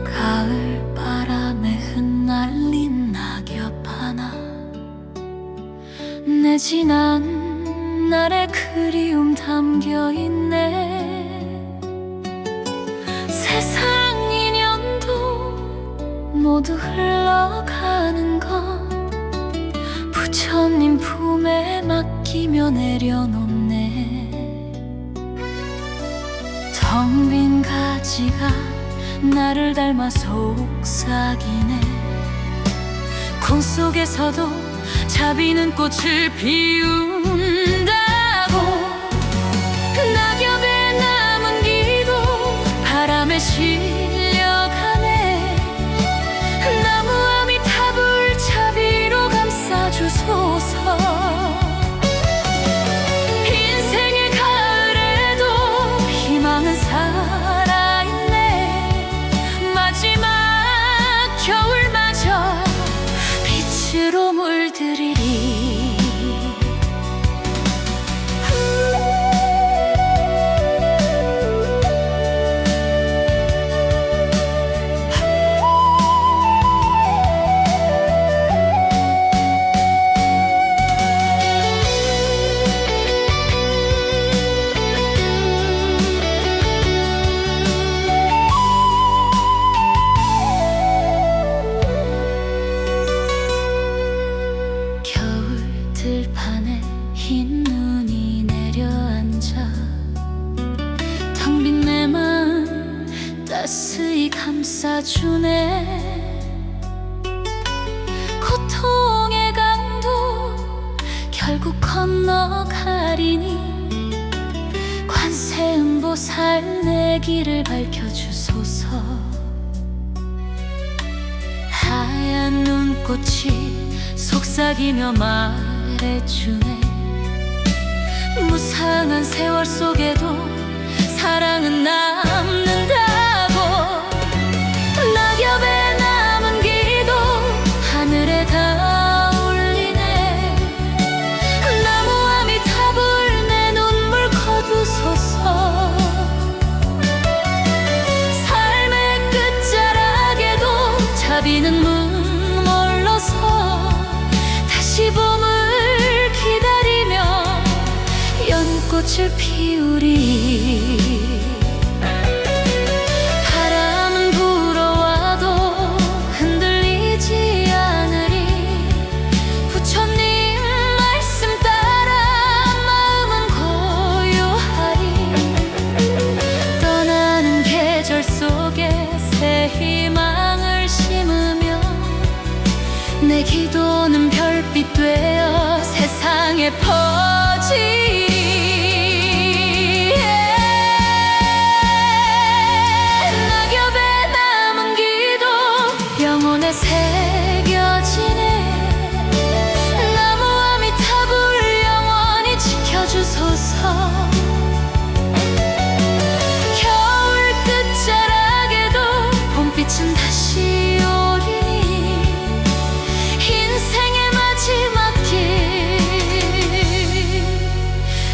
가을 바람에 흩날린 낙엽 하나, 내 지난 날의 그리움 담겨있네. 세상 인연도 모두 흘러가는 건 부처님 품에 맡기며 내려놓네. 텅 빈 가지가 나를 닮아 속삭이네. 콩 속에서도 자비는 꽃을 피운다고. 낙엽에 남은 기도 바람에 실려가네. 나무 아미타불 자비로 감싸주소서. 인생의 가을에도 희망은 살아있네. 마지막 겨울마저 빛으로 물들이리. 들판에 흰 눈이 내려앉아 텅 빈 내 마음 따스히 감싸주네. 고통의 강도 결국 건너가리니 관세음보살 내 길을 밝혀주소서. 하얀 눈꽃이 속삭이며 말해주네. 무상한 세월 속에도 사랑은 남는다고. 낙엽에 남은 기도 하늘에 닿아올리네. 나무 아미타불 내 눈물 거두소서. 삶의 끝자락에도 자비는 머물러서 다시 봄을 기다리며 연꽃을 피우리. 바람은 불어와도 흔들리지 않으리. 부처님 말씀 따라 마음은 고요하리. 떠나는 계절 속에 새 희망을 심으며 내 기도는 별빛 되어 세상에 퍼지리. 낙엽에 남은 기도 영혼에 새겨지네. 나무 아미타불 영원히 지켜주소서. 겨울 끝자락에도 봄빛은 다시 오리니 인생의 마지막 길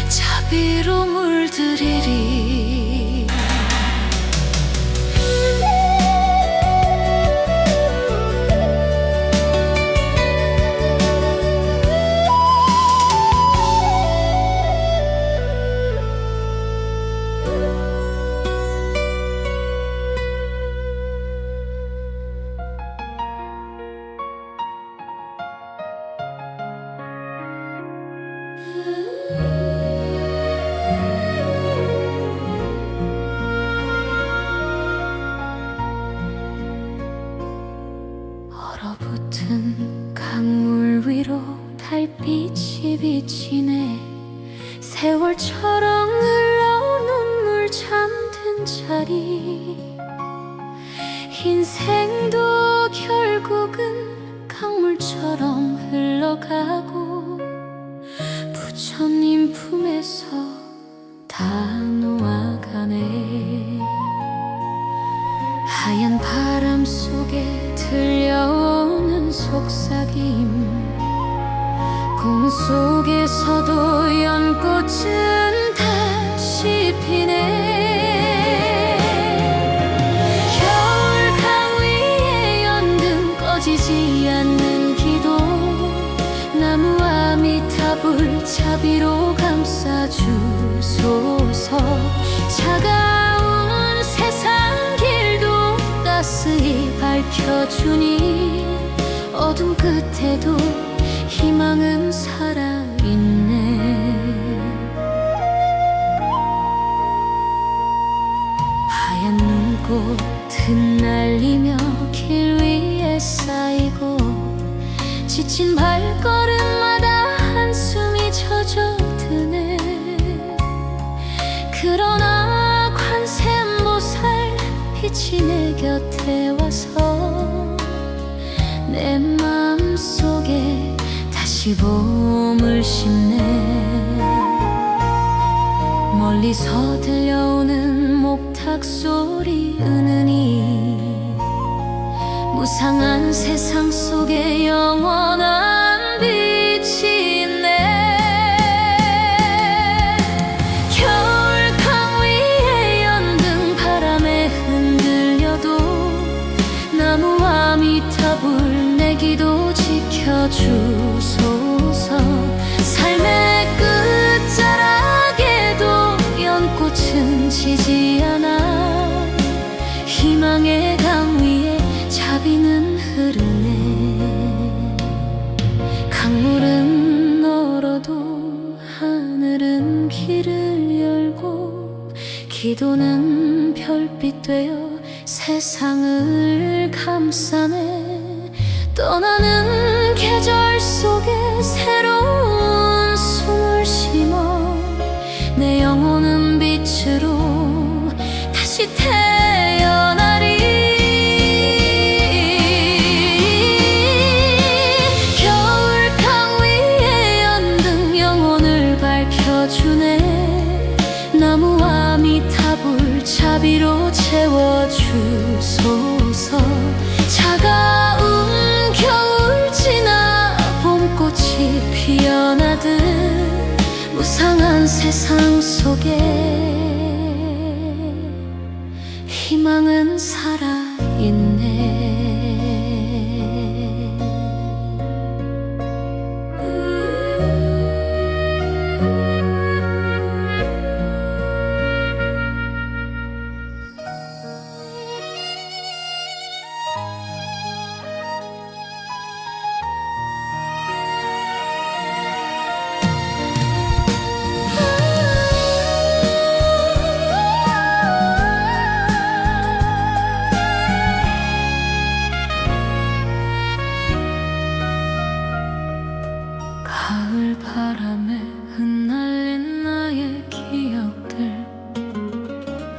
자비로 물들이리. 얼어붙은 강물 위로 달빛이 비치네. 세월처럼 흘러온 눈물 잠든 자리. 인생도 결국은 강물처럼 바람처럼 흘러가고 부처님 품에서 다 놓아가네. 하얀 바람 속에 들려오는 속삭임, 꿈 속에서도 연꽃은 다시 피네. 겨울 강 위에 연등 꺼지지 않는 기도, 나무 아미타불 자비로 감싸주소서. 차가운 세상 길도 따스히 밝혀주니 어둠 끝에도 희망은 살아있네. 하얀 눈꽃은 날리며 길 위에 쌓이고 지친 발걸음마다 한숨이 젖어드네. 그러나 관세음보살 빛이 내 곁에 와서 내 마음속에 다시 봄을 심네. 멀리서 들려오는 목탁 소리 은은히 무상한 세상 속에 영원한 빛이 있네. 겨울 강 위에 연등 바람에 흔들려도 나무 아미타불 내 기도 지켜주소서. 삶의 끝자락에도 연꽃은 지지 않아 희망의 강 위에 자비는 흐르네. 강물은 얼어도 하늘은 길을 열고 기도는 별빛 되어 세상을 감싸네. 떠나는 계절 속에 새로운 숨을 심어 내 영혼은 빛으로 다시 태어나리. 겨울 강 위에 연등 영혼을 밝혀주네. 나무 아미타불 자비로 채워주소서. 차가운 겨울 지나 봄꽃이 피어나듯 무상한 세상 속에 희망은 살아있네. 가을 바람에 흩날린 나의 기억들,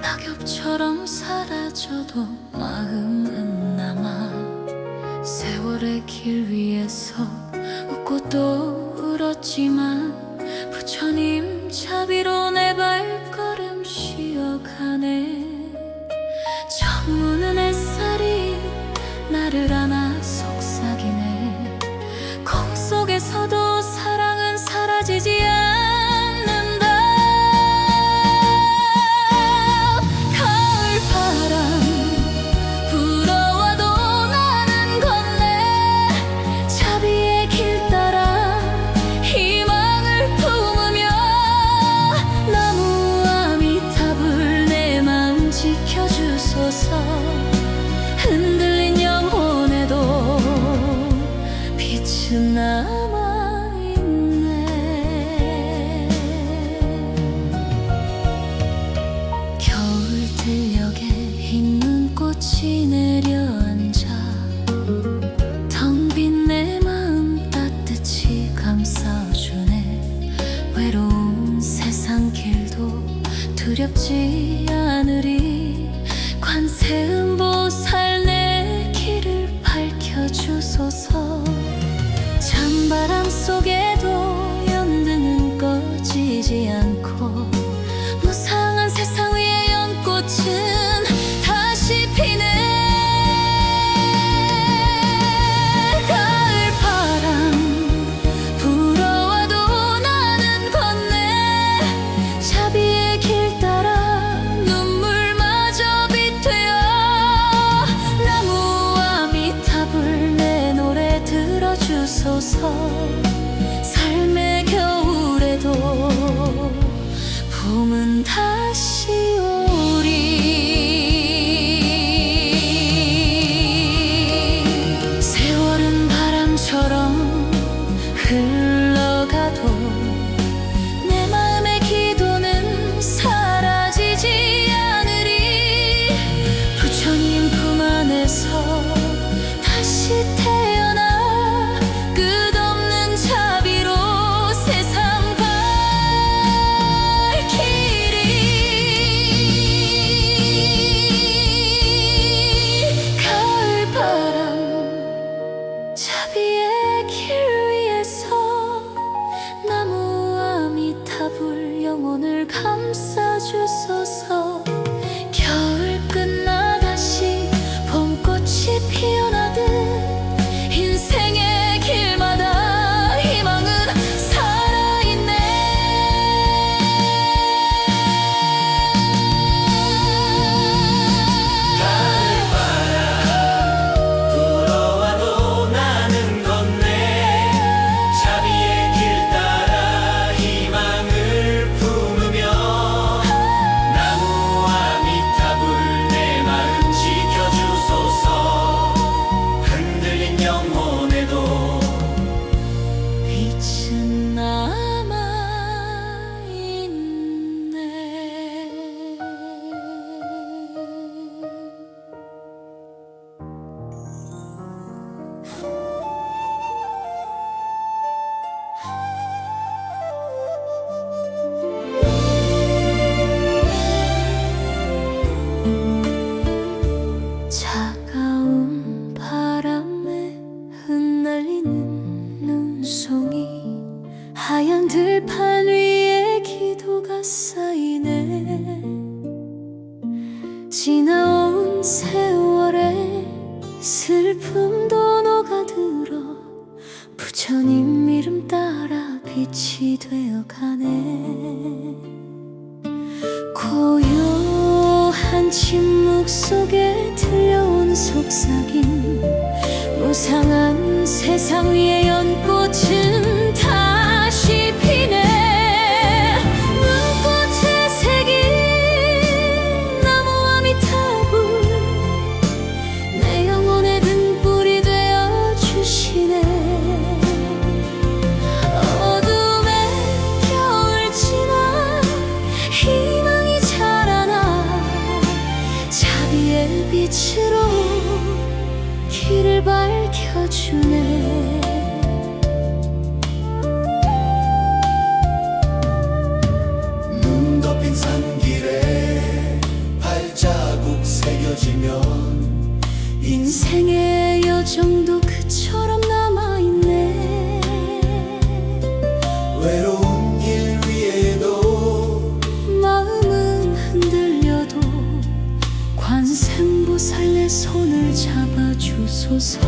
낙엽처럼 사라져도 마음은 남아. 세월의 길 위에서 웃고 또 울었지만 부처님 자비로 내 발걸음 쉬어가네. 저무는 햇살이 나를 안아 속삭이네. 공 속에서도 사랑은 사라지지 않는다. 가을 바람 불어와도 나는 건네. 자비의 길 따라 희망을 품으며 나무 아미타불 내 마음 지켜주소서. 흔들린 영혼에도 빛은 남아있네. 겨울 들녘에 흰 눈꽃이 내려앉아 텅 빈 내 마음 따뜻이 감싸주네. 외로운 세상 길도 두렵지 않으리. 관세음보살 내 길을 밝혀주소서. 속에도 연등은 꺼지지 않고 무상한 세상 위의 연꽃은 다시 피네. 가을바람 불어와도 나는 건네. 자비의 길 따라 눈물마저 빛되어 나무와 미탑을 내 노래 들어주소서. 삶의 겨울에도 봄은 다시 오리. 세월은 바람처럼 흘러가도 내 마음의 기도는 사라지지 않으리. 부처님 품 안에서 다시 태어나 끝없는 자비로 세상 자비의 길 위에서 나무와 미탑을 영혼을 감싸주소서. 겨울 끝나 다시 봄꽃이 피어나듯 인생의 길마다 희망은 살아있네. 빛은 남아있네. 차가운 바람에 흩날리는 눈송이, 하얀 들판 위에 기도가 쌓이네. 지나온 세월에 슬픔도 녹아들어 부처님 이름 따라 빛이 되어가네. 고요한 침묵 속에 들려온 속삭임, 무상한 세상 위의 연꽃은 다시 피네. 눈꽃에 새긴 나무와 미탑을 내 영혼의 등불이 되어 주시네. 어둠의 겨울 지나 희망이 자라나 자비의 빛으로 길을 밝혀주네. 눈 덮인 산길에 발자국 새겨지면 인생의 여정도 그처럼 남아있네. 외로운 길 위에도 마음은 흔들려도 관세음보살 내 손을 잡아주소서.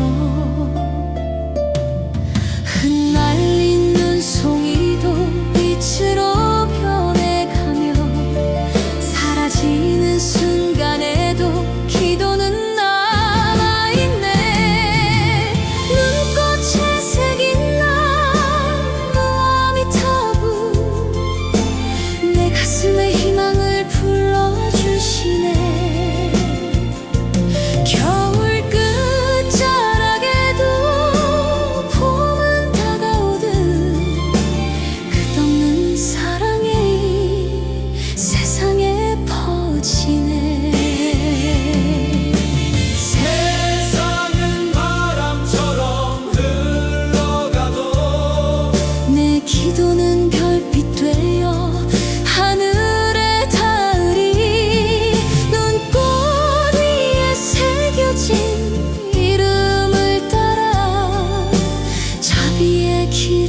흩날린 눈송이도 빛으로 변해가며 사라지는 순간에도 기도는 남아있네. 눈꽃에 새긴 나무와 미탑은 내 가슴에 희망을 불러주시네. 겨울 끝자락에도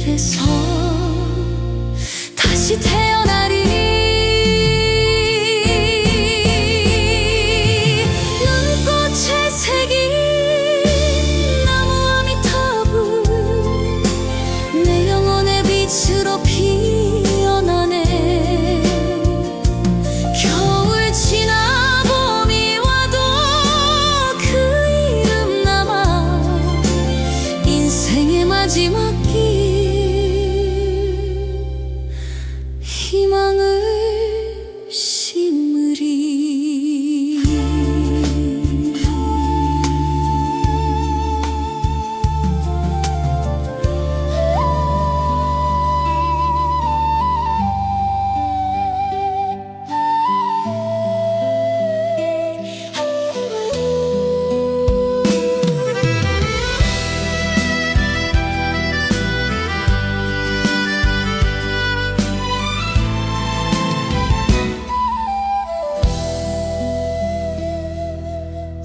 끝에서 다시 태어나리. 눈꽃에 새긴 나무 아미타불 내 영혼의 빛으로 피어나네. 겨울 지나 봄이 와도 그 이름 남아 인생의 마지막 길 희망을 심으리.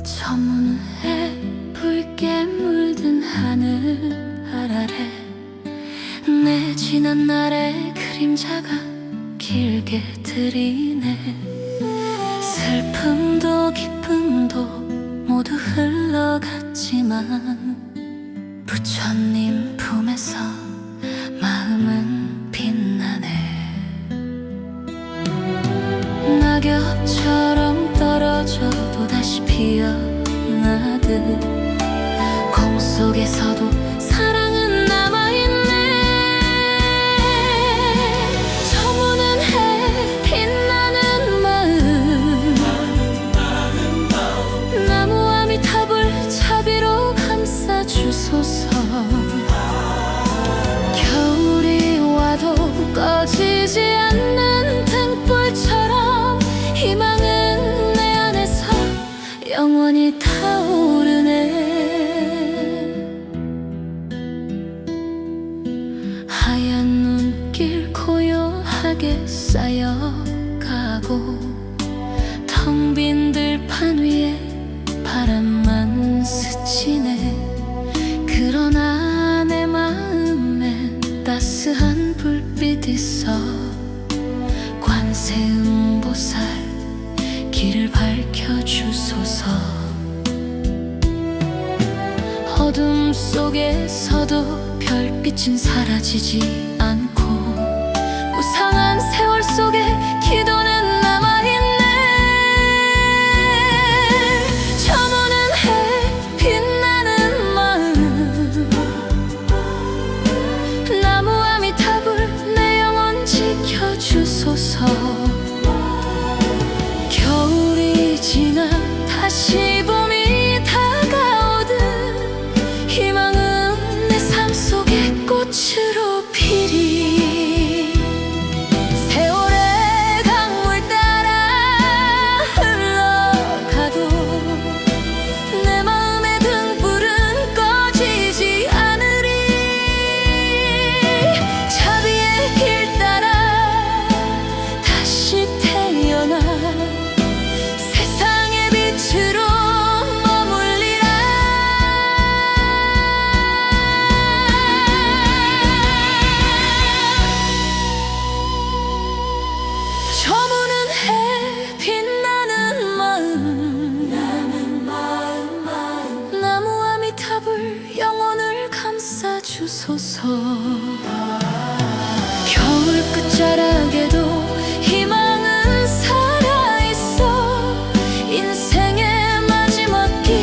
저문에 붉게 물든 하늘 아래 내 지난 날의 그림자가 길게 들이네. 슬픔도 기쁨도 모두 흘러갔지만 부처님 품에서 마음은 빛나네. 낙엽처럼 떨어져도 다시 피어나듯 공 속에서도 사랑은 남아있네. 저무는 해 빛나는 마음 나무 아미타불 자비로 감싸주소서. 겨울이 와도 꺼지지 않는 등불처럼 희망은 내 안에서 영원히 타오르네. 하얀 눈길 고요하게 쌓여가고 텅 빈 들판 위에 바람만 스치네. 그러나 내 마음엔 따스한 불빛 있어. 관세음보살 길을 밝혀주소서. 어둠 속에서도 별빛은 사라지지 않고 무상한 세월 속에 기도는 남아있네. 저무는 해 빛나는 마음 나무 아미타불 내 영혼 지켜주소서. 겨울이 지나 다시 봄이 다가오듯 희망은 내 삶 속에 꽃으로 피리. 세월의 강물 따라 흘러가도 내 마음의 등불은 꺼지지 않으리. 자비의 길 따라 다시 태어나 세상의 빛으로 머물리라. 저무는 해 빛나는 마음 나무 아미타불 영혼을 감싸주소서. 겨울 끝자락에도 희망은 살아있어. 인생의 마지막 길을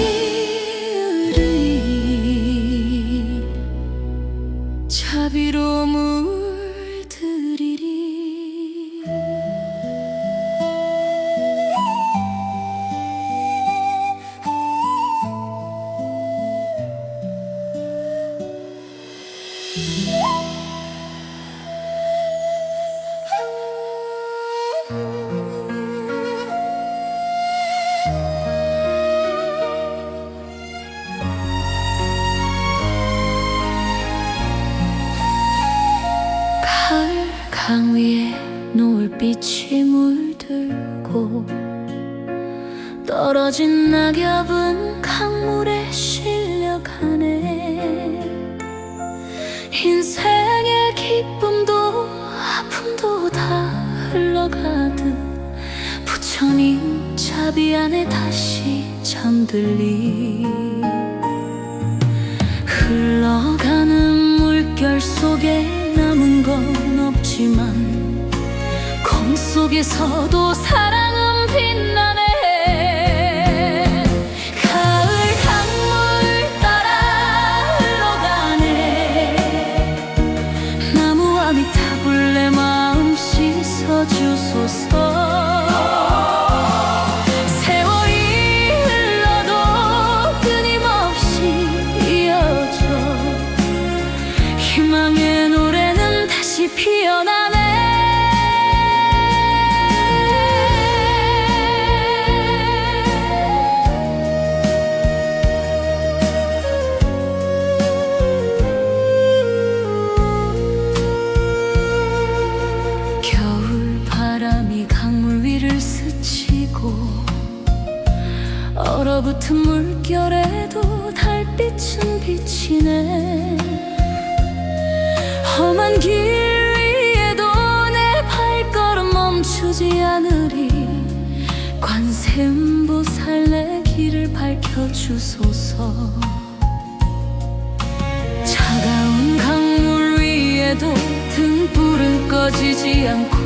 자비로 물들이리. 가을 강 위에 노을빛이 물들고 떨어진 낙엽은 강물에 실려가네. 인생의 기쁨도 아픔도 다 흘러가듯 부처님 자비 안에 다시 잠들리. 흘러가는 물결 속에 남은 건 없지만 검 속에서도 사랑은 빛나네. 가을 강물 따라 흘러가네. 나무와 미타불 내 마음 씻어주소서. 세월이 흘러도 끊임없이 이어져 희망의 노래는 다시 피어나네. 겨울 바람이 강물 위를 스치고 얼어붙은 물결에도 달빛은 비치네. 험한 길 위에도 내 발걸음 멈추지 않으리. 관세음보살 내 길을 밝혀주소서. 차가운 강물 위에도 등불은 꺼지지 않고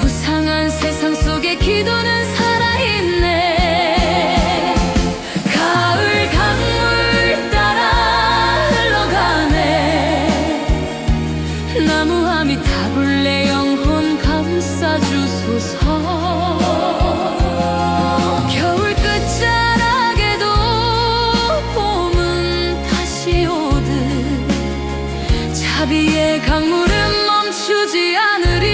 무상한 세상 속에 기도는 살아있네. 가을 강물 따라 흘러가네. 나무와 미타불 내 영혼 감싸주소서. 겨울 끝자락에도 봄은 다시 오듯 자비의 강물은 멈추지 않으리.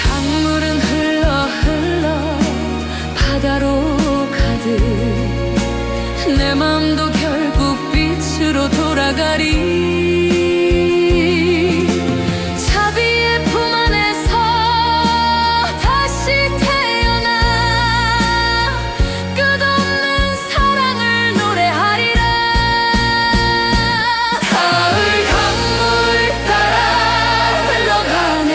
강물은 흘러 바다로 가듯 내 맘도 결국 빛으로 돌아가리. 자비의 품 안에서 다시 태어나 끝없는 사랑을 노래하리라. 가을 강물 따라 흘러가네.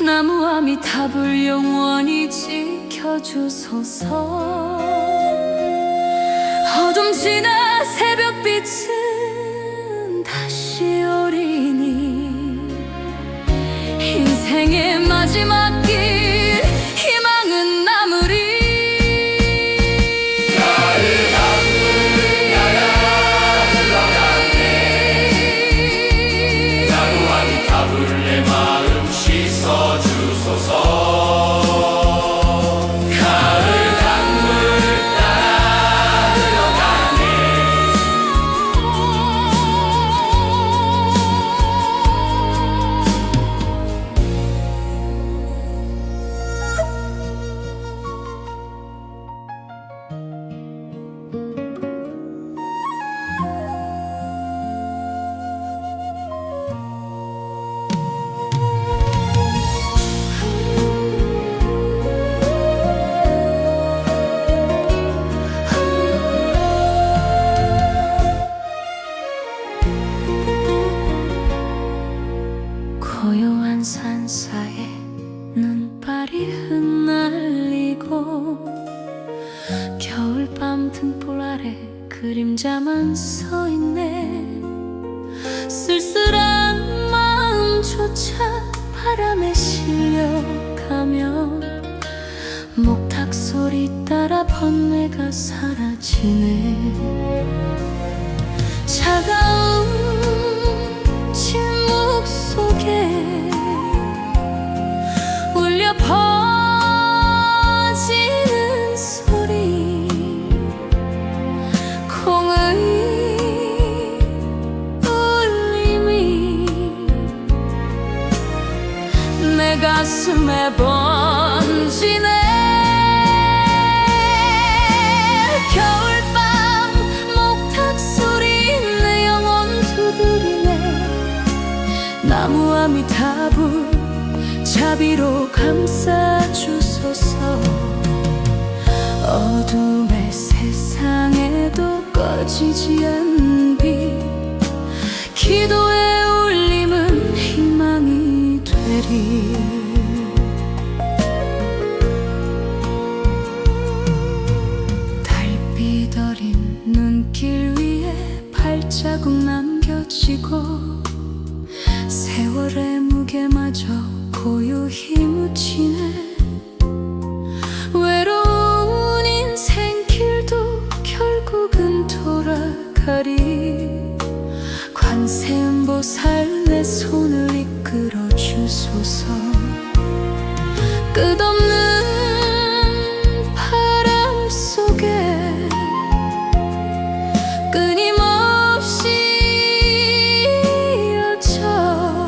나무와 미타불 영원히 지켜주소서. 어둠 지나 새벽빛은 다시 오리니. 인생의 마지막 길 희망은 남으리. 가을 강물 따라 흘러가네. 나무와 미타불 내 마음 씻어주소서. 고요한 산사에 눈발이 흩날리고 겨울밤 등불 아래 그림자만 서있네. 쓸쓸한 마음조차 바람에 실려가며 목탁 소리 따라 번뇌가 사라지네. 차가운 침묵 속에 울려 퍼지는 소리. 콩의 울림이 내 가슴에 번지네. 겨울밤 목탁 소리 내 영혼 두드리네. 나무와 미타불 자비로 감싸주소서. 어둠의 세상에도 꺼지지 않은 빛 흐트러진 눈길 위에 발자국 남겨지고 세월의 무게마저 고요히 묻히네. 외로운 인생길도 결국은 돌아가리. 관세음보살 내 손을 이끌어 주소서. 끝없는 바람 속에 끊임없이 이어져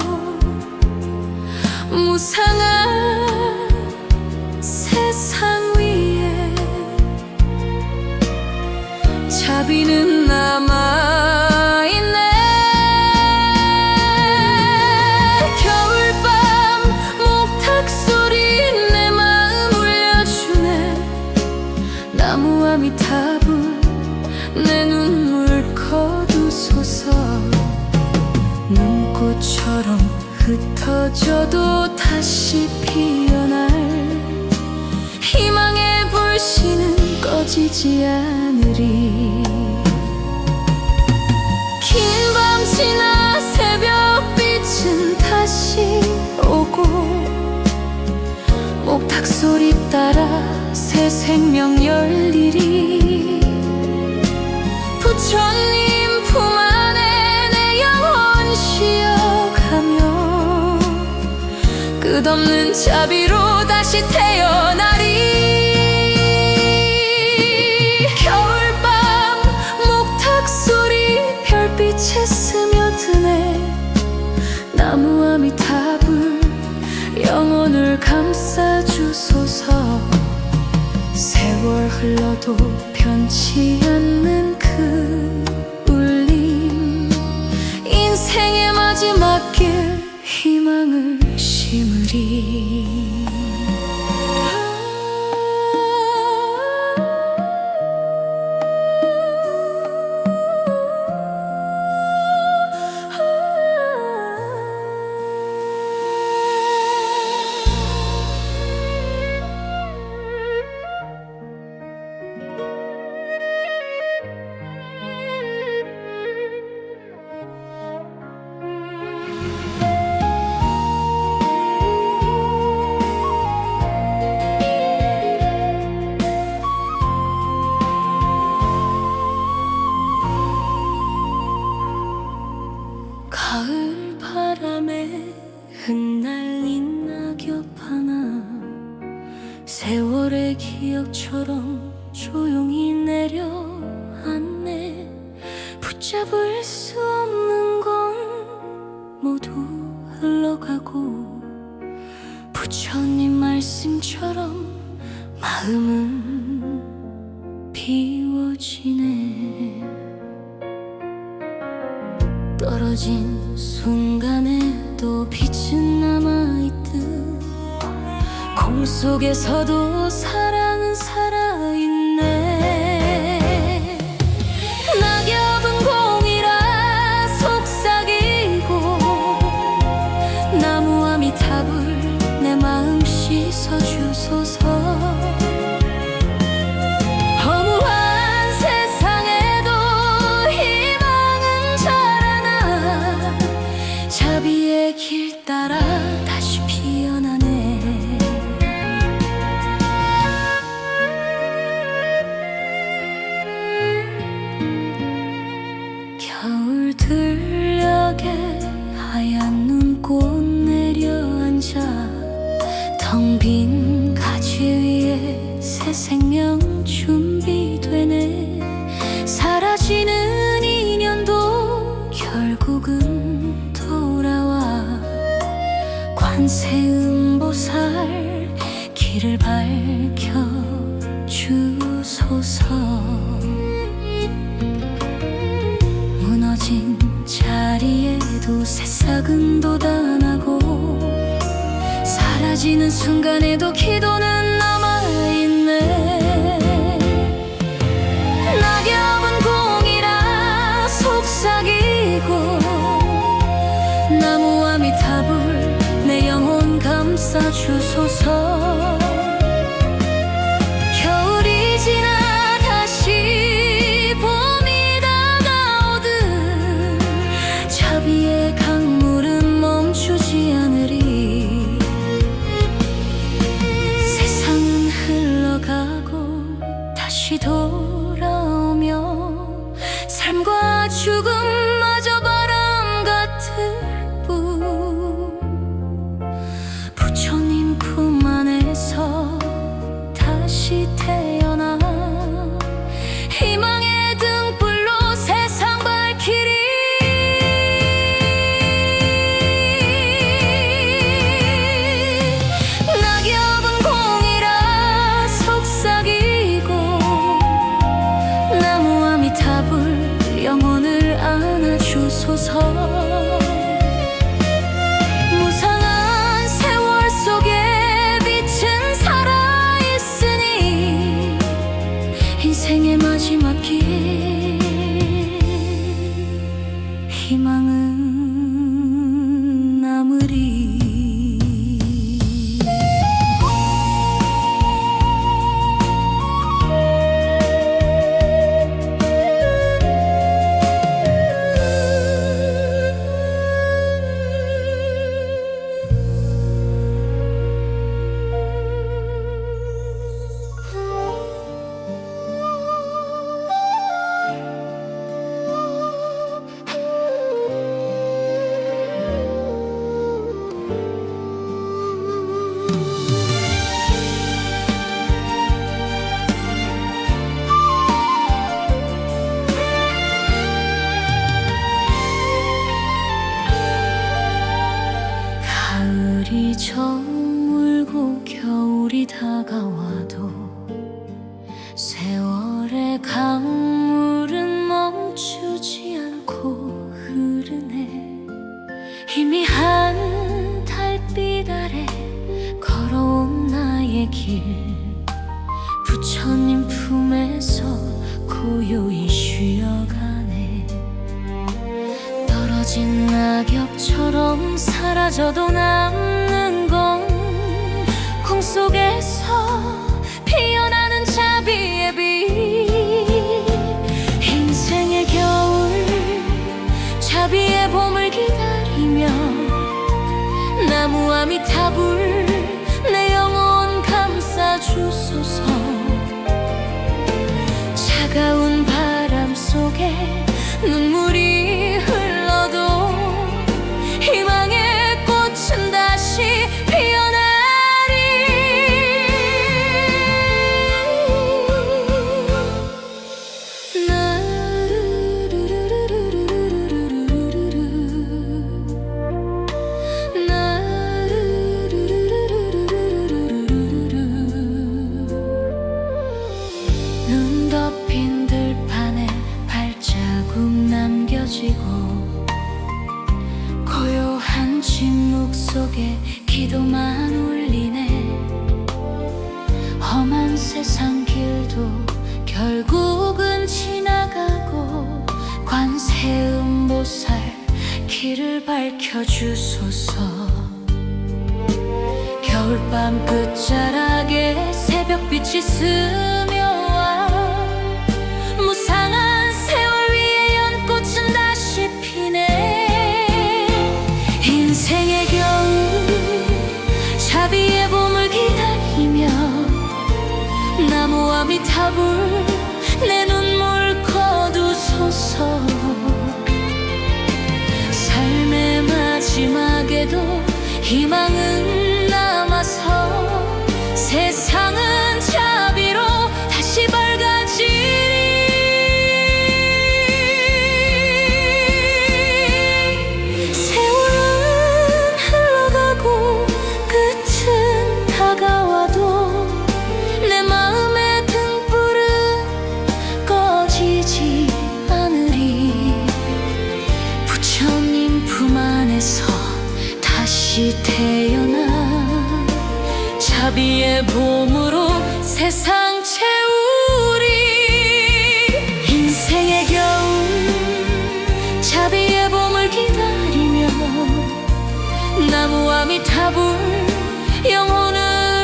무상한 세상 위에 자비는 남아있네. 겨울밤 목탁소리 내 마음 울려주네. 나무 아미타불 내 눈물 거두소서. 눈꽃처럼 흩어져도 다시 피어날 희망의 불씨는 꺼지지 않으리. 긴 밤 지나 새벽빛은 다시 오고 목탁 소리 따라 새 생명 열리리. 부처님 품 안에 내 영혼 쉬어가며 끝없는 자비로 다시 태어나리. 겨울밤 목탁 소리 별빛에 스며드네. 나무 아미타불 영혼을 감싸주소서. 세월 흘러도 변치 않는 그 울림. 인생의 마지막 길 희망을 심으리. 가을 바람에 흩날린 낙엽 하나 세월의 기억처럼 조용히 내려앉네. 붙잡을 수 없는 건 모두 흘러가고 부처님 말씀처럼 마음은 비워지네. 떨어진 순간에도 빛은 남아있듯 공 속에서도 사랑은 살아있네. 낙엽은 공이라 속삭이고 나무 아미타불 내 마음 씻어주소서. 자비의 길 따라 다시 피어나네. 겨울 들녘에 하얀 눈꽃 내려앉아 텅 빈 가지 위에 새 생명 준비되네. 사라지는 인연도 결국은 돌아와. 관세음보살 길을 밝혀주소서. 무너진 자리에도 새싹은 돋아나고 사라지는 순간에도 기도는 남아있네. 낙엽은 공이라 속삭이고 나무 아미타불 내 영혼 감싸주소서. 겨울이 지나 다시 낙엽처럼 사라져도 남는 건 공 속에서 피어나는 자비의 빛. 인생의 겨울 자비의 봄을 기다리며 나무와 미타불 내 영혼 감싸주소서. 차가운 바람 속에 눈물이 흘러도 희망의 꽃은 다시 피어나리. 눈 덮인 들판에 발자국 남겨지고 고요한 침묵 속에 기도만 울리네. 험한 세상 길도 결국은 지나가고 관세음보살 길을 밝혀주소서. 겨울밤 끝자락에 새벽빛이 스며와 무상한 세월 위에 연꽃은 다시 피네. 인생의 겨울 자비의 봄을 기다리며 나무와 미타불 내 눈물 거두소서. 삶의 마지막에도 희망은 남아서 세상은 자비로 다시 밝아지리. 세월은 흘러가고 끝은 다가와도 내 마음의 등불은 꺼지지 않으리. 부처님 품 안에서 다시 태어나 자비의 봄으로 세상 채우리. 인생의 겨울 자비의 봄을 기다리며 나무와 미타불 영혼을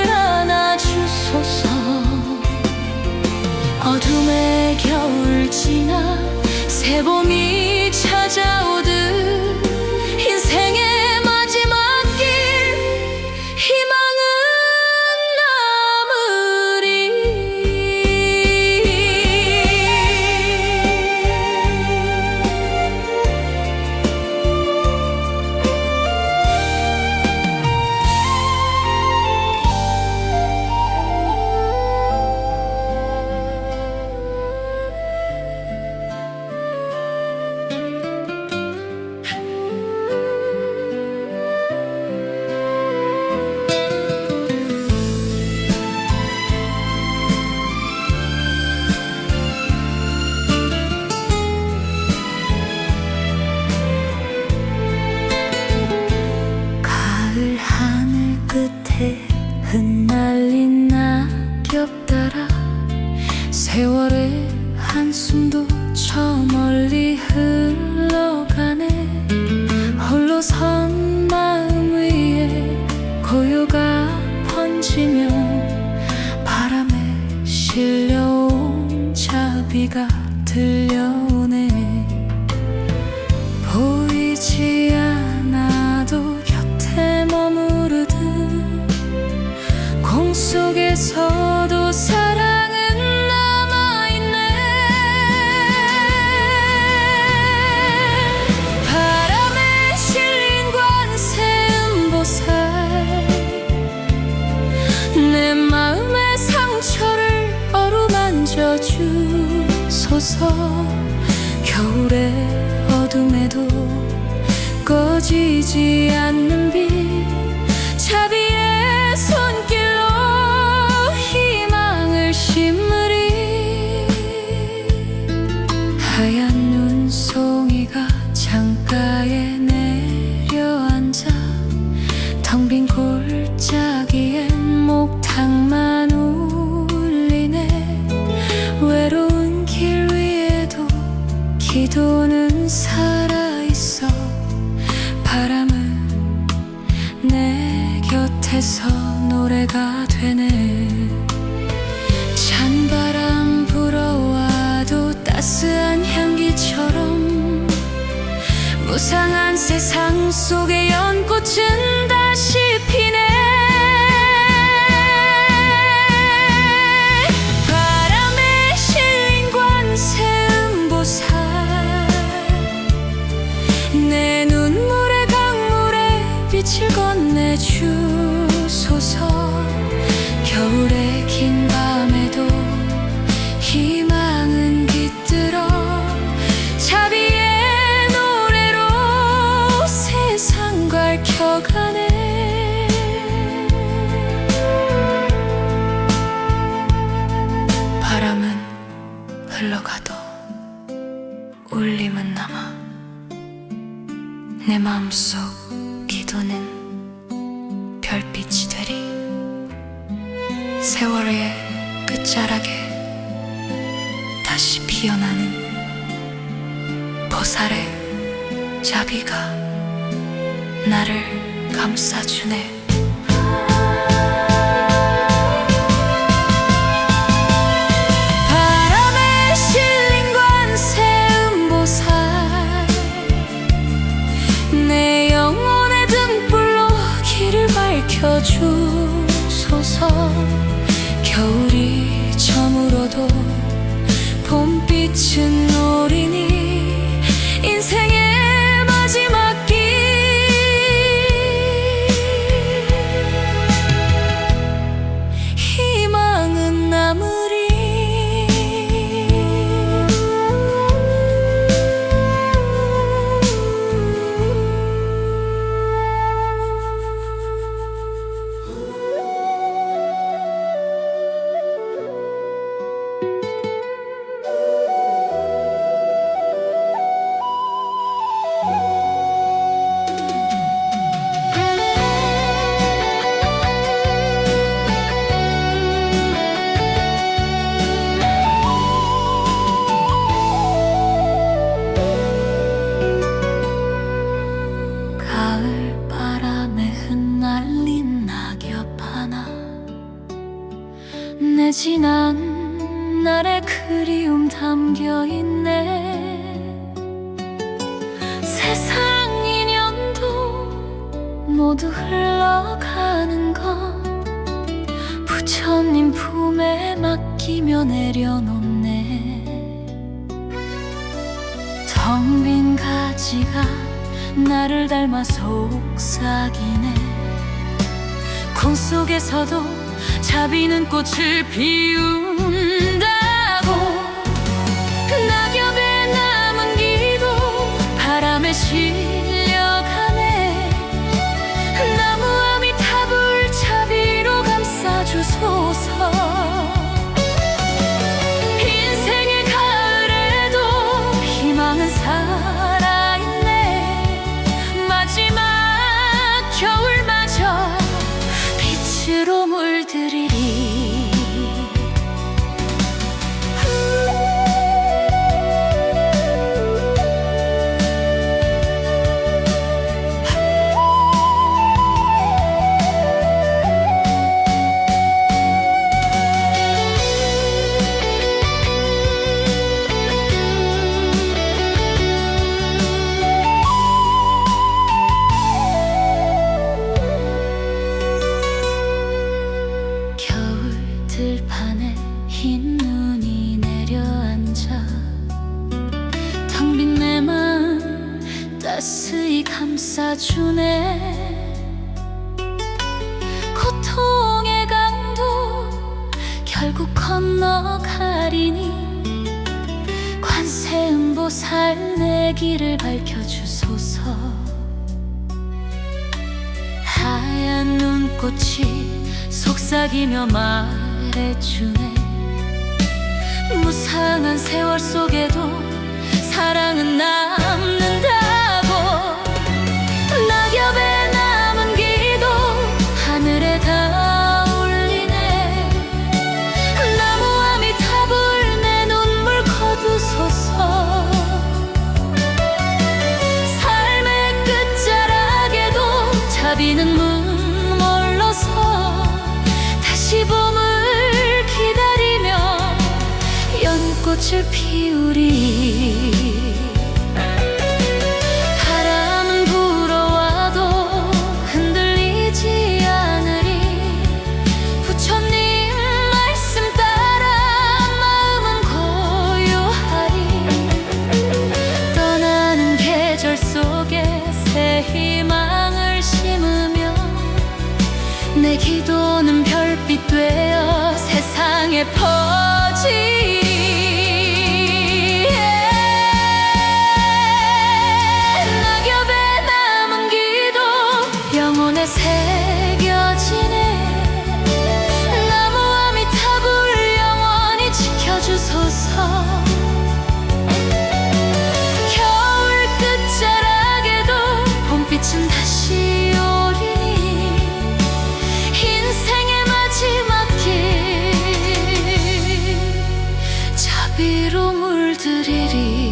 안아주소서. 어둠의 겨울 지나 새봄이 찾아오듯 인생의 마지막 길 희망은 하늘 끝에 흩날린 낙엽 따라 세월의 한숨도 저 멀리 흘러가네. 홀로 선 마음 위에 고요가 번지며 바람에 실려온 자비가 들려오네. 보이지 않아도 머무르듯 공 속에서도 사랑은 남아있네. 바람에 실린 관세음보살 내 마음의 상처를 어루만져 주소서. 겨울의 어둠에도 꺼지지 않는 빛 자비의 손길로 희망을 심으리. 하얀 눈송이가 창가에 내려앉아 텅 빈 골짜기엔 목탁만 울리네. 외로운 길 위에도 기도는 살아있어 해서 노래가 되네. 찬바람 불어와도 따스한 향기처럼 무상한 세상 속에 연꽃은 다시 피네. 바람에 실린 관세 음보살, 내 눈물의 강물에 빛을 건네주소서. 겨울의 긴 밤에도 희망은 깃들어 자비의 노래로 세상 밝혀가네. 바람은 흘러가도 울림은 남아 내 마음속 기도는 별빛이 되리. 세월의 끝자락에 다시 피어나는 보살의 자비가 나를 감싸주네. 바람에 실린 관세 음보살, 내 영혼의 등불로 길을 밝혀주소서. 겨울이 저물어도 봄빛은 노리니 인생의 마지막 길. 희망은 남으리. 내 지난 날의 그리움 담겨있네. 세상 인연도 모두 흘러가는 것 부처님 품에 맡기며 내려놓네. 텅 빈 가지가 나를 닮아 속삭이네. 꿈속에서도 자비는 꽃을 피운다고. 낙엽에 남은 기도 바람에 실려가네. 나무 아미타불 자비로 감싸주소서. 인생의 가을에도 희망은 살아있네. 마지막 겨울마저 빛으로 물들이리. 들판에 흰 눈이 내려앉아 텅 빈 내 맘 따스히 감싸주네. 고통의 강도 결국 건너가리니 관세 음보살 내 길을 밝혀주소서. 하얀 눈꽃이 속삭이며 말해주네. 무상한 세월 속에도 사랑은 남는다고. 낙엽에 남은 기도 하늘에 다 울리네. 나무 아미타불 내 눈물 거두소서. 삶의 끝자락에도 자비는 물러서 꽃을 피우리. 바람은 불어와도 흔들리지 않으리. 부처님 말씀 따라 마음은 고요하리. 떠나는 계절 속에 새 희망을 심으며 내 기도는 별빛 되어 세상에 퍼지리. 낙엽에 남은 기도 영혼에 새겨지네. 나무와 미탑을 영원히 지켜주소서. 겨울 끝자락에도 봄빛은 다시 오리니. 인생의 마지막 길 자비로 물들이리.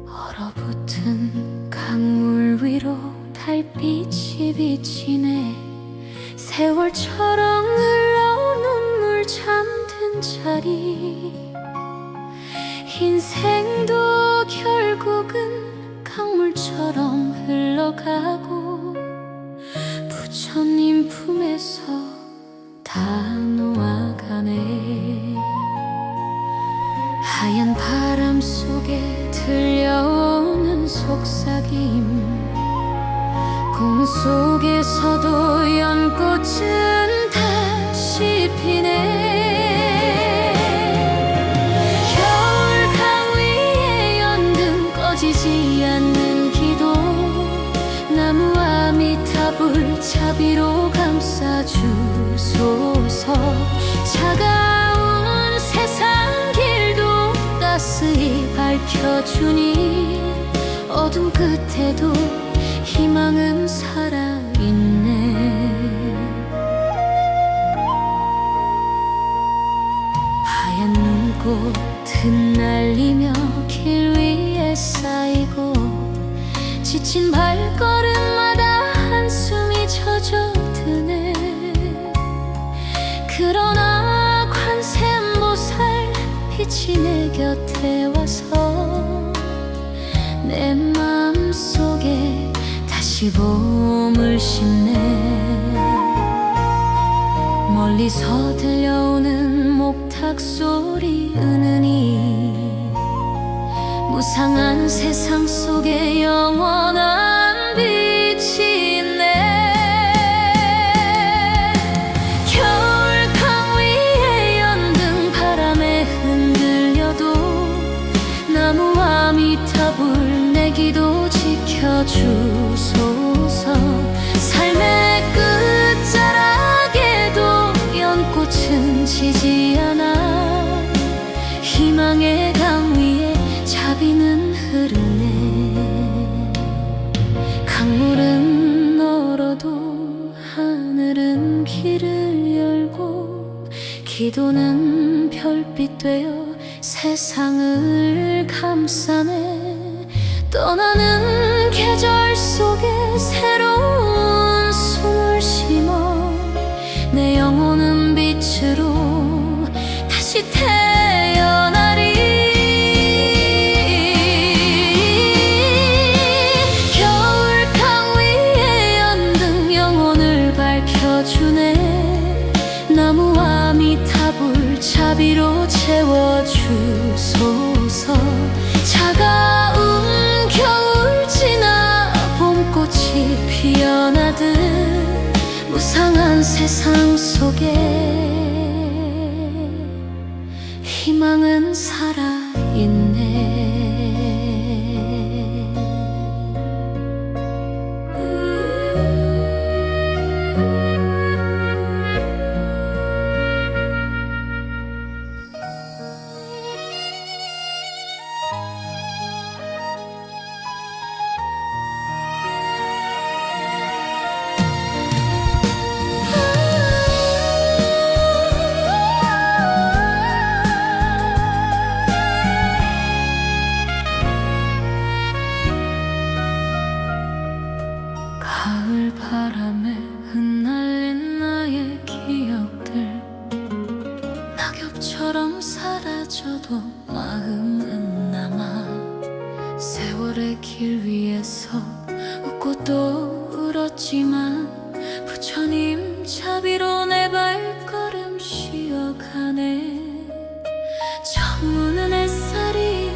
얼어붙은 강물 위로 달빛이 비치네. 세월처럼 흘러온 눈물 잠든 자리. 인생도 결국은 강물처럼 흘러가고 부처님 품에서 다 놓아가네. 하얀 바람 속에 들려오는 속삭임. 꿈속에서도 연꽃은 다시 피네. 겨울 강 위에 연등 꺼지지 않는 기도. 나무와 미탑을 자비로 감싸주소서. 차가운 세상 길도 따스히 밝혀주니. 어둠 끝에도 희망은 살아있네. 하얀 눈꽃 흩날리며 길 위에 쌓이고 지친 발걸음마다 한숨이 젖어드네. 그러나 관세음보살 빛이 내 곁에 와서 내 마음속에 다시 봄을 심네. 멀리서 들려오는 목탁 소리 은은히 무상한 세상 속에 영원한 빛이 있네. 겨울 강 위에 연등 바람에 흔들려도 나무와 미탑을 내 기도 지켜주소서. 삶의 끝자락에도 연꽃은 지지 않아. 희망의 강 위에 자비는 흐르네. 강물은 얼어도 하늘은 길을 열고 기도는 별빛 되어 세상을 감싸네. 떠나는 계절 속에 새로운 숨을 심어 내 영혼은 빛으로 다시 태어나리. 겨울 강 위에 연등 영혼을 밝혀주네. 나무와 미탑을 자비로 채워주소서. 차가운 겨울 지나 봄꽃이 피어나듯 무상한 세상 속에 희망은 살아있네. 낙엽처럼 사라져도 마음은 남아. 세월의 길 위에서 웃고 또 울었지만 부처님 자비로 내 발걸음 쉬어가네. 처음 우는 햇살이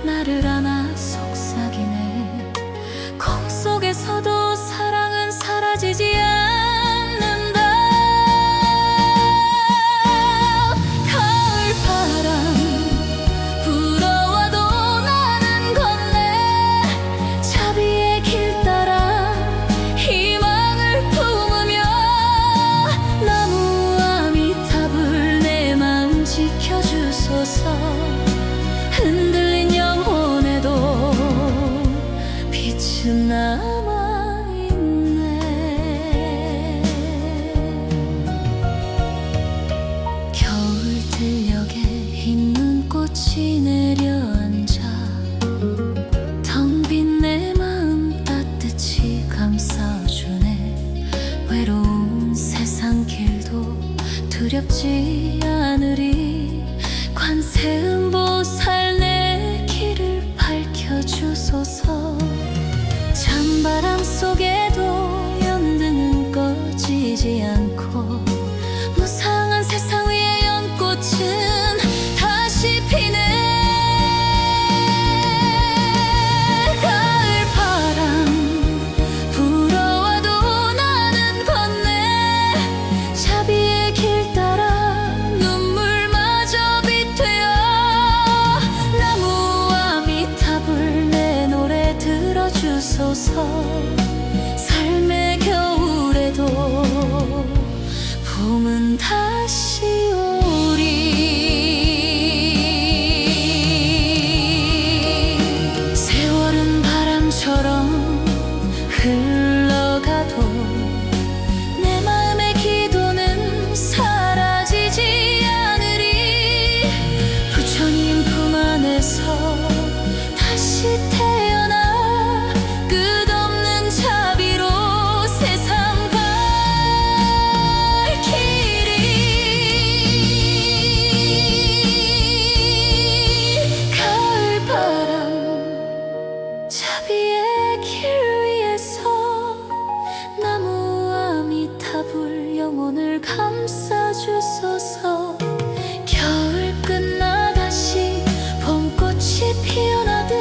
나를 안아 속삭이네. 공 속에서도 사랑은 사라지지 않는다. 가을 바람 불어와도 나는 걷네. 자비의 길 따라 희망을 품으며 나무 아미타불 내 마음 지켜주소서. 흔들린 영혼에도 빛은 남아있네. 겨울 들녘에 흰 눈꽃이 내려앉아 텅 빈 내 마음 따뜻이 감싸주네. 외로운 세상 길도 두렵지 않으리. 관세음보살 내 길을 밝혀주소서. 찬바람 속에도 연등은 꺼지지 않고 무상한 세상 위에 연꽃은 다시 피네. 가을 바람 불어와도 나는 걷네. 자비의 길 따라 눈물마저 빛되어 나무 아미타불 내 노래 들어주소서. 삶의 겨울에도 봄은 다시 오리. 세월은 바람처럼 흘러가도 내 마음의 기도는 사라지지 않으리. 부처님 품 안에서 다시 태어나 끝없는 자비로 세상 밝히리. 가을 바람 자비의 길 위에서 나무 아미타불 영혼을 감싸주소서. 겨울 끝나 다시 봄꽃이 피어나듯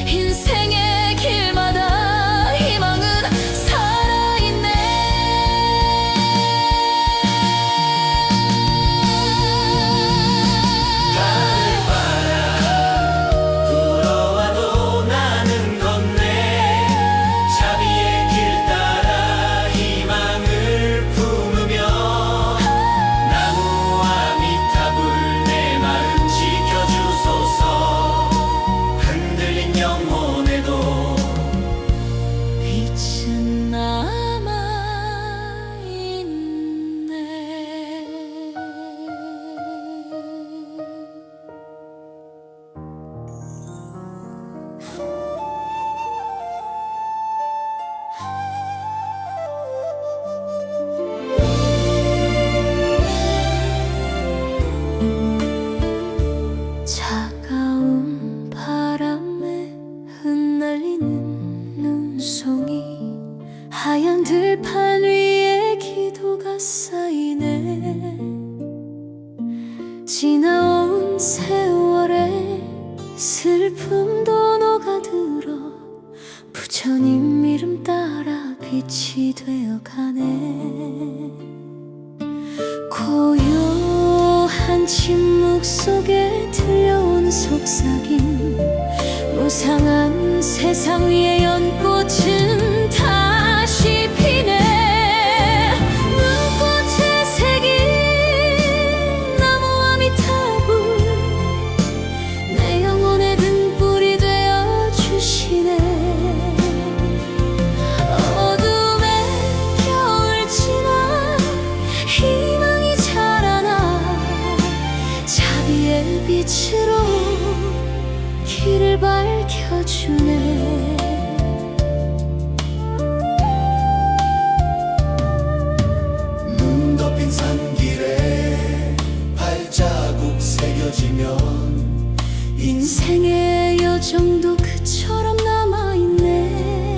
인생의 길마다 희망은 살아있네. 가을 바람 불어와도 나는 걷네. 자비의 길 따라 희망을 품으며 나무 아미타불 내 마음 지켜주소서. 흔들린 영혼에도 빛은 남아있네. 차가운 바람에 흩날리는 눈송이. 하얀 들판 위에 기도가 쌓이네. 지나온 세월에 슬픔도 녹아들어 부처님 이름 따라 빛이 되어가네. 고요한 침묵 속에 들려온 속삭임. 무상한 세상 위에 연꽃은 다시 피네. 눈꽃에 새긴 나무 아미타불 내 영혼의 등불이 되어 주시네. 어둠의 겨울 지나 희망이 자라나 자비의 빛으로 길을 밝혀주네. 눈 덮인 산길에 흘리면 인생의 여정도 그처럼 남아있네.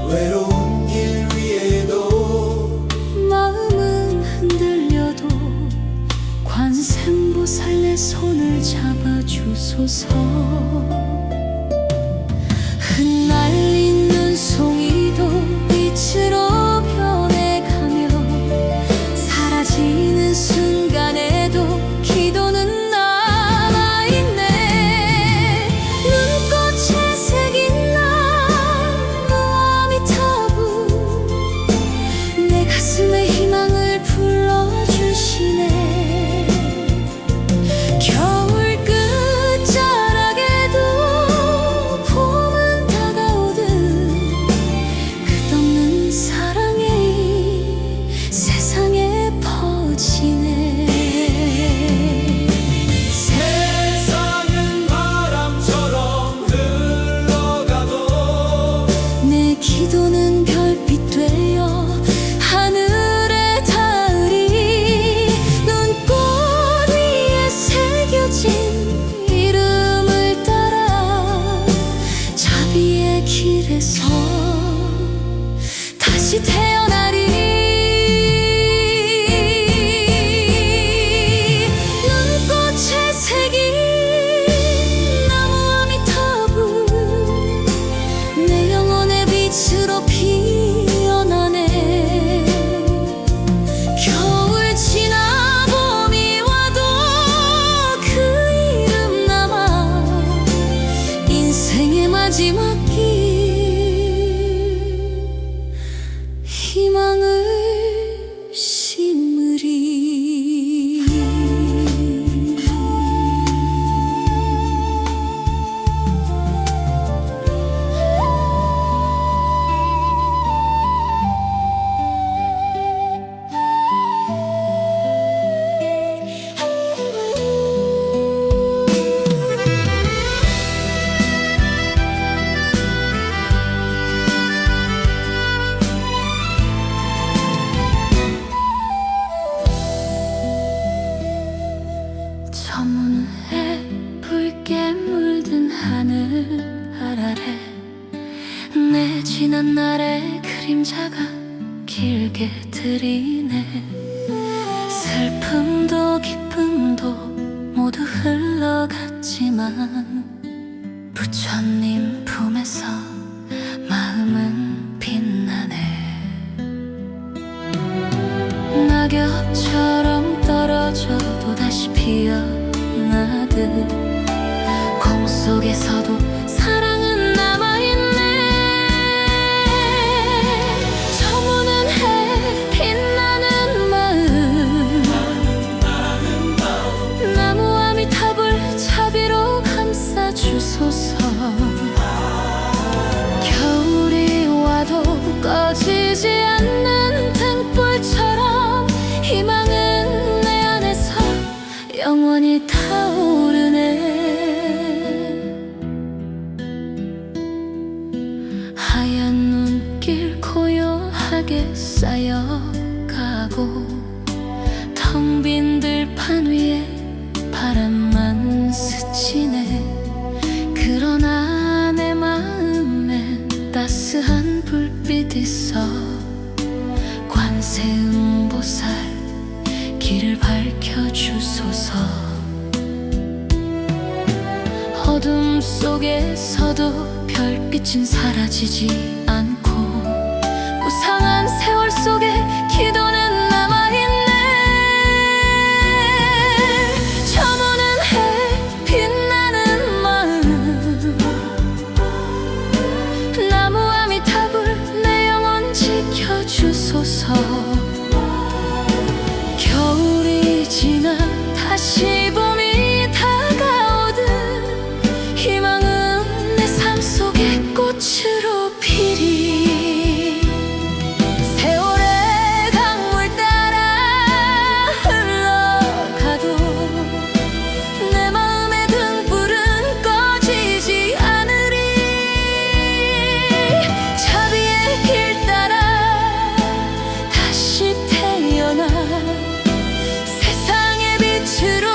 외로운 길 위에도 마음은 흔들려도 관세음보살 내 손을 잡아주소서. 흩날린 눈송이도 빛으로 변해가며 사라지는 순간에도 기도는 남아있네. 눈꽃에 새긴 나무 아미타부 내 가슴에 희망을 불러주시네. 겨울 끝자락에도 봄은 다가오듯 끝없는 사랑이 세상에 퍼지네. 세상은 바람처럼 흘러가도 내 기도는 별빛 되어 하늘에 닿으리. 눈꽃 위에 새겨진 이름을 따라 자비의 길에서 다시 태어나리. 눈꽃에 새긴 나무 아미타부 내 영혼의 빛으로 피어나네. 겨울 지나 봄이 와도 그 이름 남아 인생의 마지막 길 희망을 심으리. 저문에 붉게 물든 하늘 아래 내 지난 날의 그림자가 길게 들이네. 슬픔도 기쁨도 모두 흘러갔지만 부처님 품에서 마음은 빛나네. 낙엽처럼 떨어져도 다시 피어나듯 공 속에서도 사랑은 남아있네. 저무는 해 빛나는 마음 나무 아미타불 자비로 감싸주소서. 겨울이 와도 꺼지지 않는 등불처럼 희망은 내 안에서 영원히 타오르네. 하얀 눈길 고요하게 쌓여가고 텅 빈 들판 위에 바람만 스치네. 그러나 내 마음엔 따스한 불빛 있어. 관세음보살 길을 밝혀주소서. 어둠 속에서도 별빛은 사라지지 않고 무상한 세월 속에 기도는 남아있네. 저무는 해 빛나는 마음 나무 아미타불 내 영혼 지켜주소서. 겨울이 지나 다시 봄이 다가오듯 희망은 내 삶 속에 꽃으로 피리. 세월의 강물 따라 흘러가도 내 마음의 등불은 꺼지지 않으리. 자비의 길 따라 다시 태어나 세상의 빛으로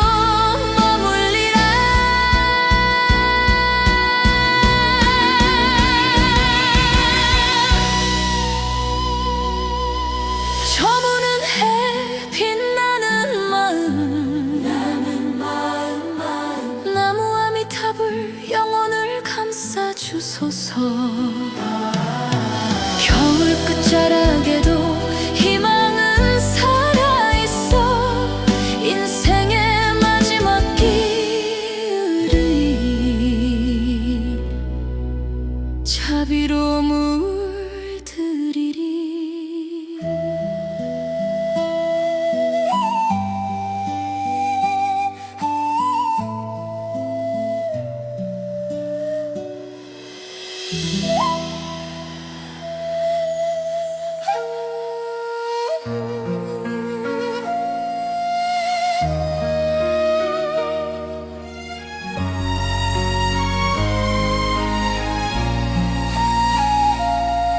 겨울 끝자락에도 희망은 살아있어. 인생의 마지막 길을 자비로 물들이리.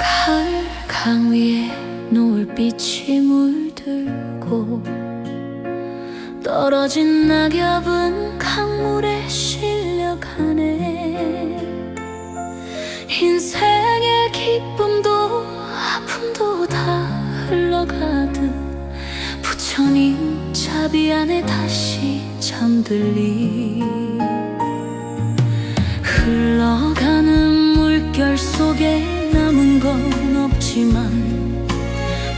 가을 강 위에 노을빛이 물들고 떨어진 낙엽은 강물에 실려가네. 인생의 기쁨도 아픔도 다 흘러가듯 부처님 자비 안에 다시 잠들리. 흘러가는 물결 속에 남은 건 없지만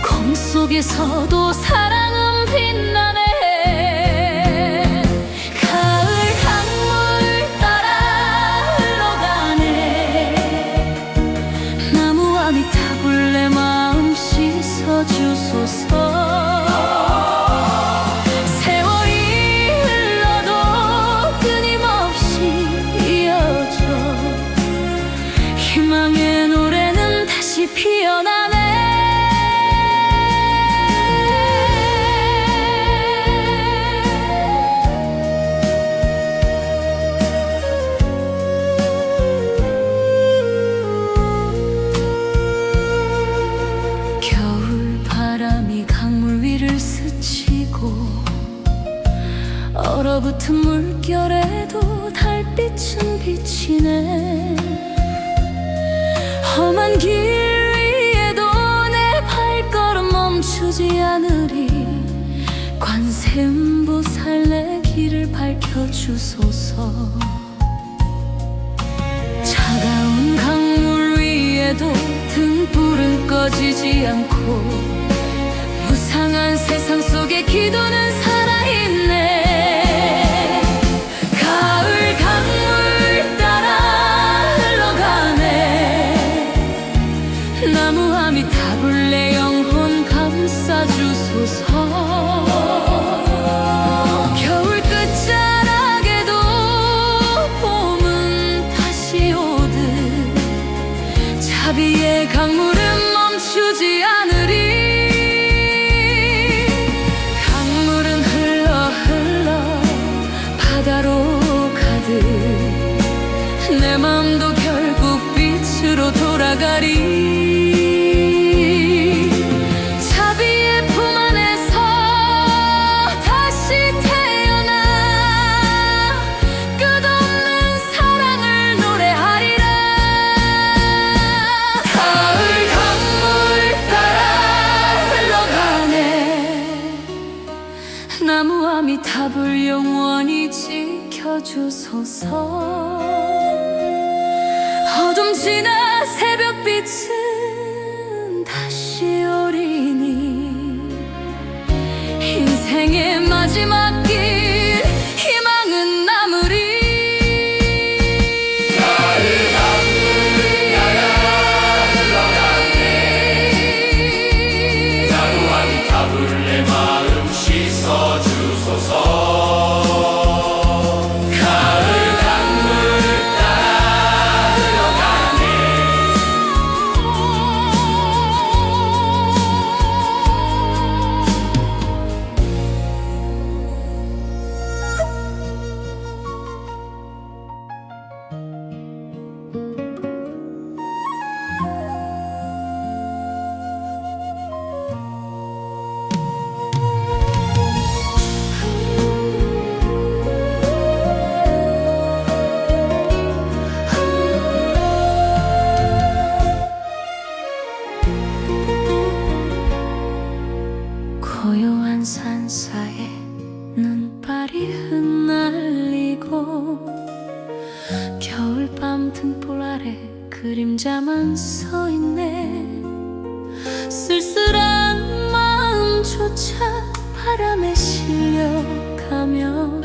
검 속에서도 사랑은 빛나네. 가을 강물 따라 흘러가네. 나무와 밑탑을 내 마음 씻어주소서. 세월이 흘러도 끊임없이 이어져 희망의 노래는 다시 피어나네. 겨울 바람이 강물 위를 스치고 얼어붙은 물결에도 달빛은 비치네. 험한 길 위에도 내 발걸음 멈추지 않으리. 관세음보살 내 길을 밝혀주소서. 차가운 강물 위에도 등불은 꺼지지 않고 무상한 세상 속에 기도는 살아있네. 가을 강물 따라 흘러가네. 나무와 밑탑을 내 영혼 감싸주소서. 겨울 끝자락에도 봄은 다시 오듯 자비의 강물은 멈추지 않으리. 강물은 흘러 바다로 가듯 내 맘도 결국 빛으로 돌아가리. 자비의 품 안에서 다시 태어나 끝없는 사랑을 노래하리라. 가을 강물 따라 흘러가네. 나무와 밑탑을 영원히 지켜주소서. 어둠 지나 새벽빛은 다시 오리니. 인생의 마지막 길 희망은 남으리. 가을 강물 따라 흘러가네. 나무와 밑탑을 내 마음 씻어주소서. 가을 강물 따라 흘러가네. 고요한 산사에 눈발이 흩날리고 겨울밤 등불 아래 그림자만 서 있네. 쓸쓸한 마음조차 바람에 실려가며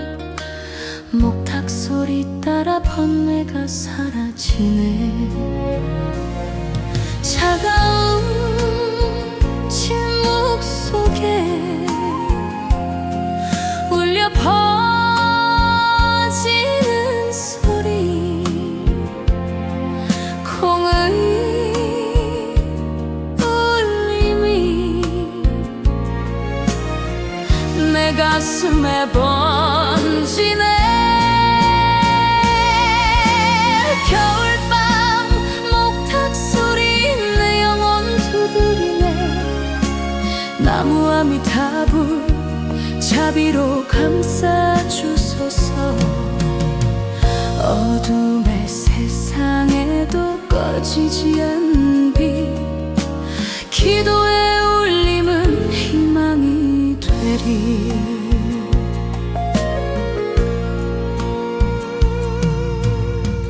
목탁 소리 따라 번뇌가 사라지네. 차가운 침묵 속에 울려 퍼지는 소리, 콩의 울림이 내 가슴에 번지네. 겨울밤 목탁 소리 내 영혼 두드리네. 나무와 미탑을 자비로 감싸주소서. 어둠의 세상에도 꺼지지 않는 빛, 기도의 울림은 희망이 되리.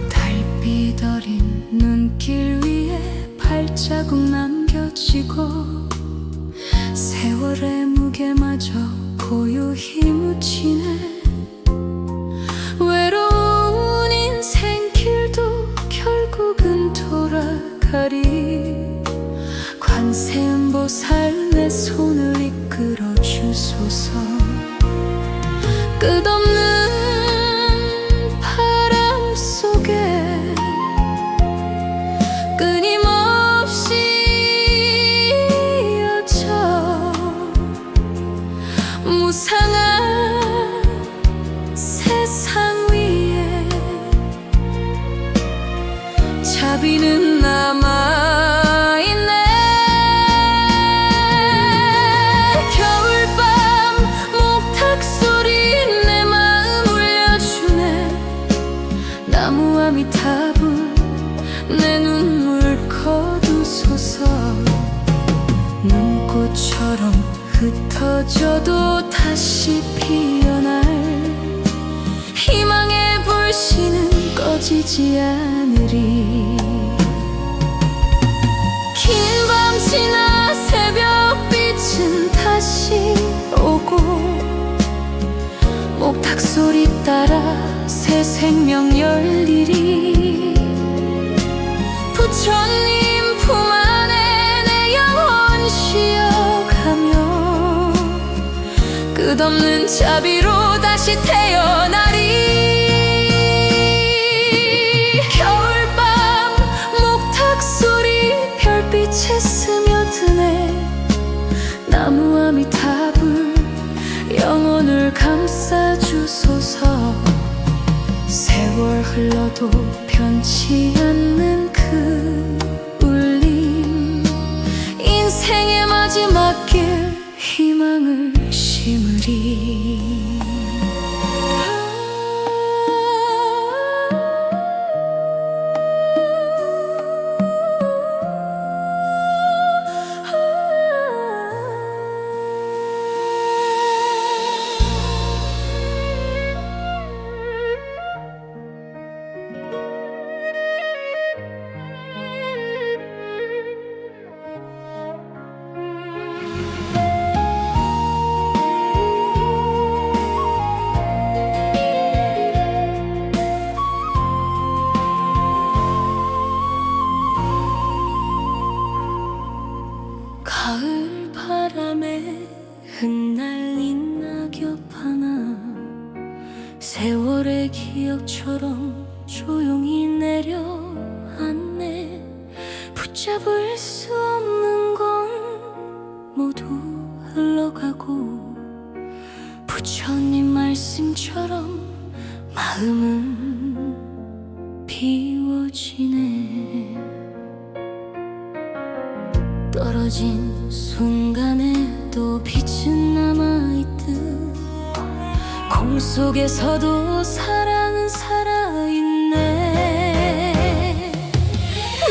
달빛 어린 눈길 위에 발자국 남겨지고 세월의 무게마저 고요히 묻히네. 외로운 인생길도 결국은 돌아가리. 관세음보살 내 손을 이끌어 주소서. 끝없는 바람 속에 끊임없이 이어져 무상한 세상 위에 자비는 남아있네. 겨울밤 목탁 소리 내 마음 울려주네. 나무와 미탑을 내 눈물 거두소서. 눈꽃처럼 흩어져도 다시 피어날 희망의 불씨는 꺼지지 않으리. 긴 밤 지나 새벽빛은 다시 오고 목탁 소리 따라 새 생명 열리리. 부처님 품 안에 내 영혼 쉬어가며 끝없는 자비로 다시 태어나리. 겨울밤 목탁 소리 별빛에 스며드네. 나무와 미탑을 영혼을 감싸주소서. 세월 흘러도 변치 않는 그 울림, 인생의 마지막 길 희망을 심으리. 가을 바람에 흩날린 낙엽 하나 세월의 기억처럼 조용히 내려앉네. 붙잡을 수 없는 건 모두 흘러가고 부처님 말씀처럼 마음은 비워지네. 떨어진 순간에도 빛은 남아있듯 공 속에서도 사랑은 살아있네.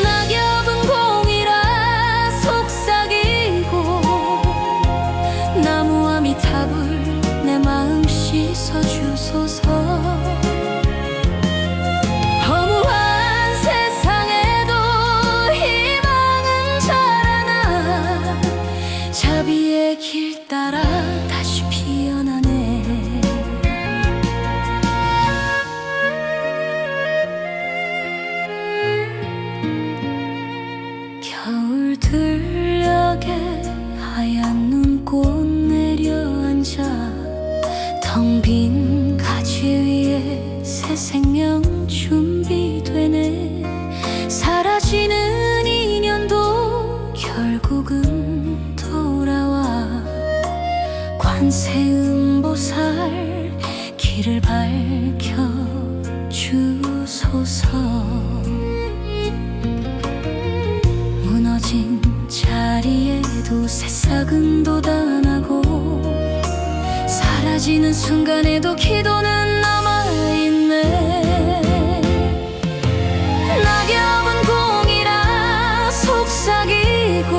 낙엽은 공이라 속삭이고 나무와 미탑을 내 마음 씻어주소서. 허무한 세상에도 텅 빈 가지 위에 새 생명 준비되네. 사라지는 인연도 결국은 돌아와. 관세음보살 길을 밝혀주소서. 무너진 자리에도 새싹은 돋아나고, 사라지는 순간에도 기도는 남아있네. 낙엽은 공이라 속삭이고,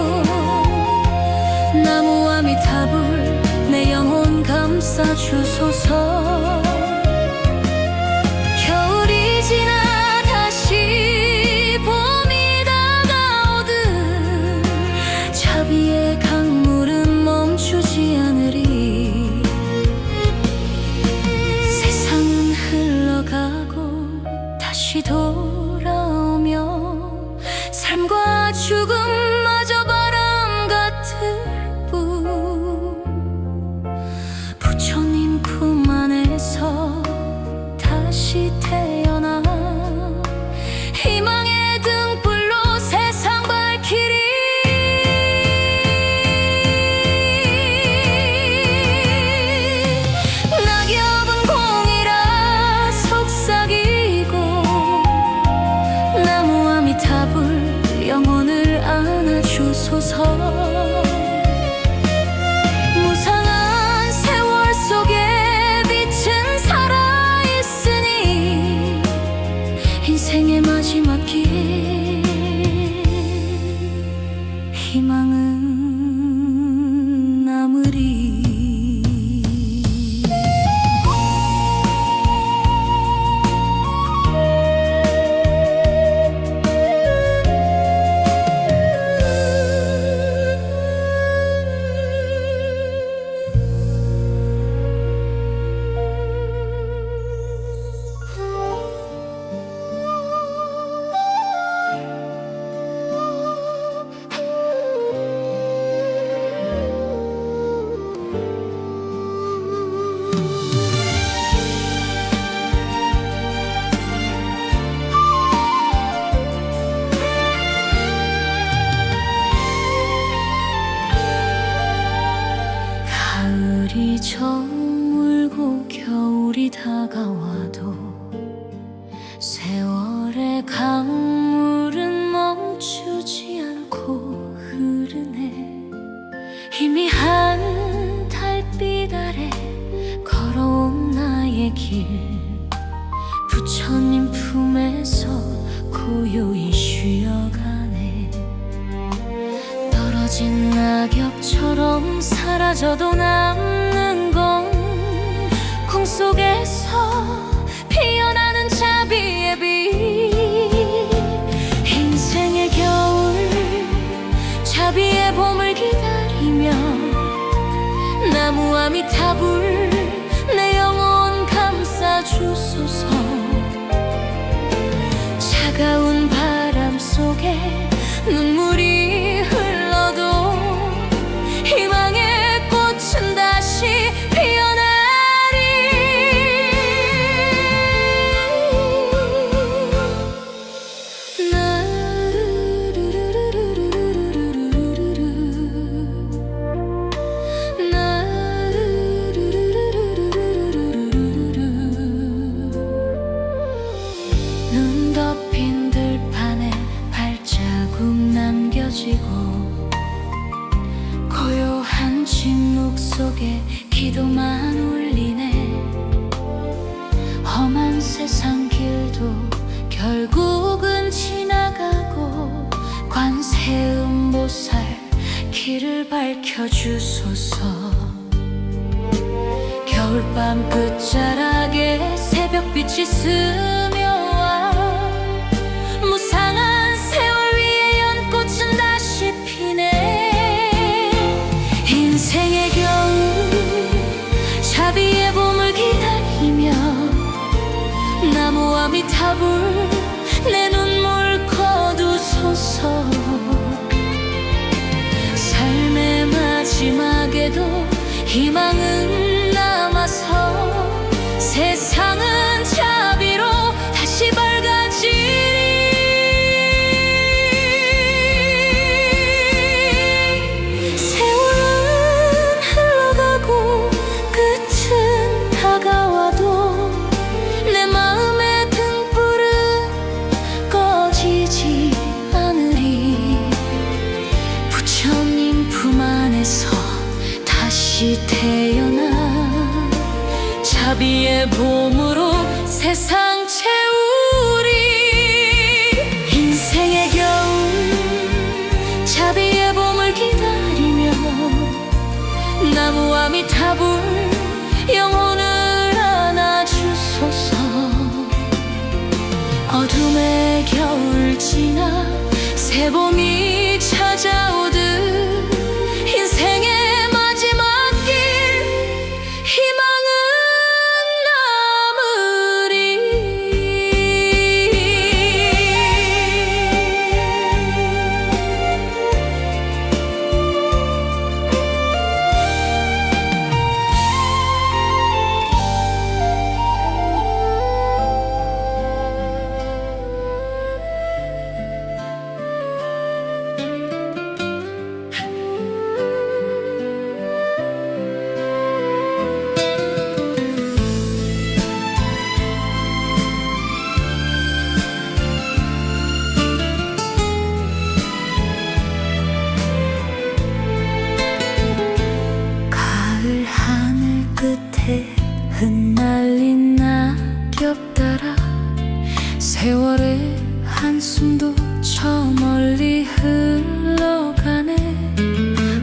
나무와 미탑을 내 영혼 감싸주소서. 겨울이 지나 다시 봄이 다가오듯 자비의 강물은 멈추지 않으리. 세상은 흘러가고 다시 돌아오며, 삶과 죽음마저 바람 같을 뿐. 부처님 품 안에서 다시 태어나 희망의 등불로 세상 밝히리. 낙엽은 공이라 속삭이고, 나무와 미탑을 영혼을 안아주소서. 무상한 세월 속에 빛은 살아있으니, 인생의 마지막 길 희망은 남으리. 가을이 저물고 겨울이 다가와도, 세월의 강물은 멈추지 않고 흐르네. 희미한 달빛 아래 걸어온 나의 길, 부처님 품에서 고요히 쉬어가네. 떨어진 낙엽처럼 사라져도 남는 건 꿈속에서 피어나는 자비의 빛. 인생의 겨울 자비의 봄을 기다리며, 나무와 미탑을 내 영혼 감싸주소서. 차가운 바람 속에 눈물이 흘러도 희망의 꽃은 다시 피어나리. 눈 덮인 들판에 발자국 남겨지고, 고요한 침묵 속에 기도만 울리네. 험한 세상 길도 결국은 지나가고, 관세음보살 길을 밝혀주소서. 겨울밤 끝자락에 새벽빛이 스며와, 무상한 세월 위에 연꽃은 다시 피네. 인생의 겨울 자비의 봄을 기다리며, 나무와 미탑을 내 눈물 거두소서. 삶의 마지막에도 희망은 남아서 자비의 봄으로 세상 채우리. 인생의 겨울 자비의 봄을 기다리며 나무와 미타불 영혼을 안아주소서. 어둠의 겨울 지나 새 봄이 찾아오듯 인생의 마지막 길 희망은 흩날린 낙엽 따라 세월의 한숨도 저 멀리 흘러가네.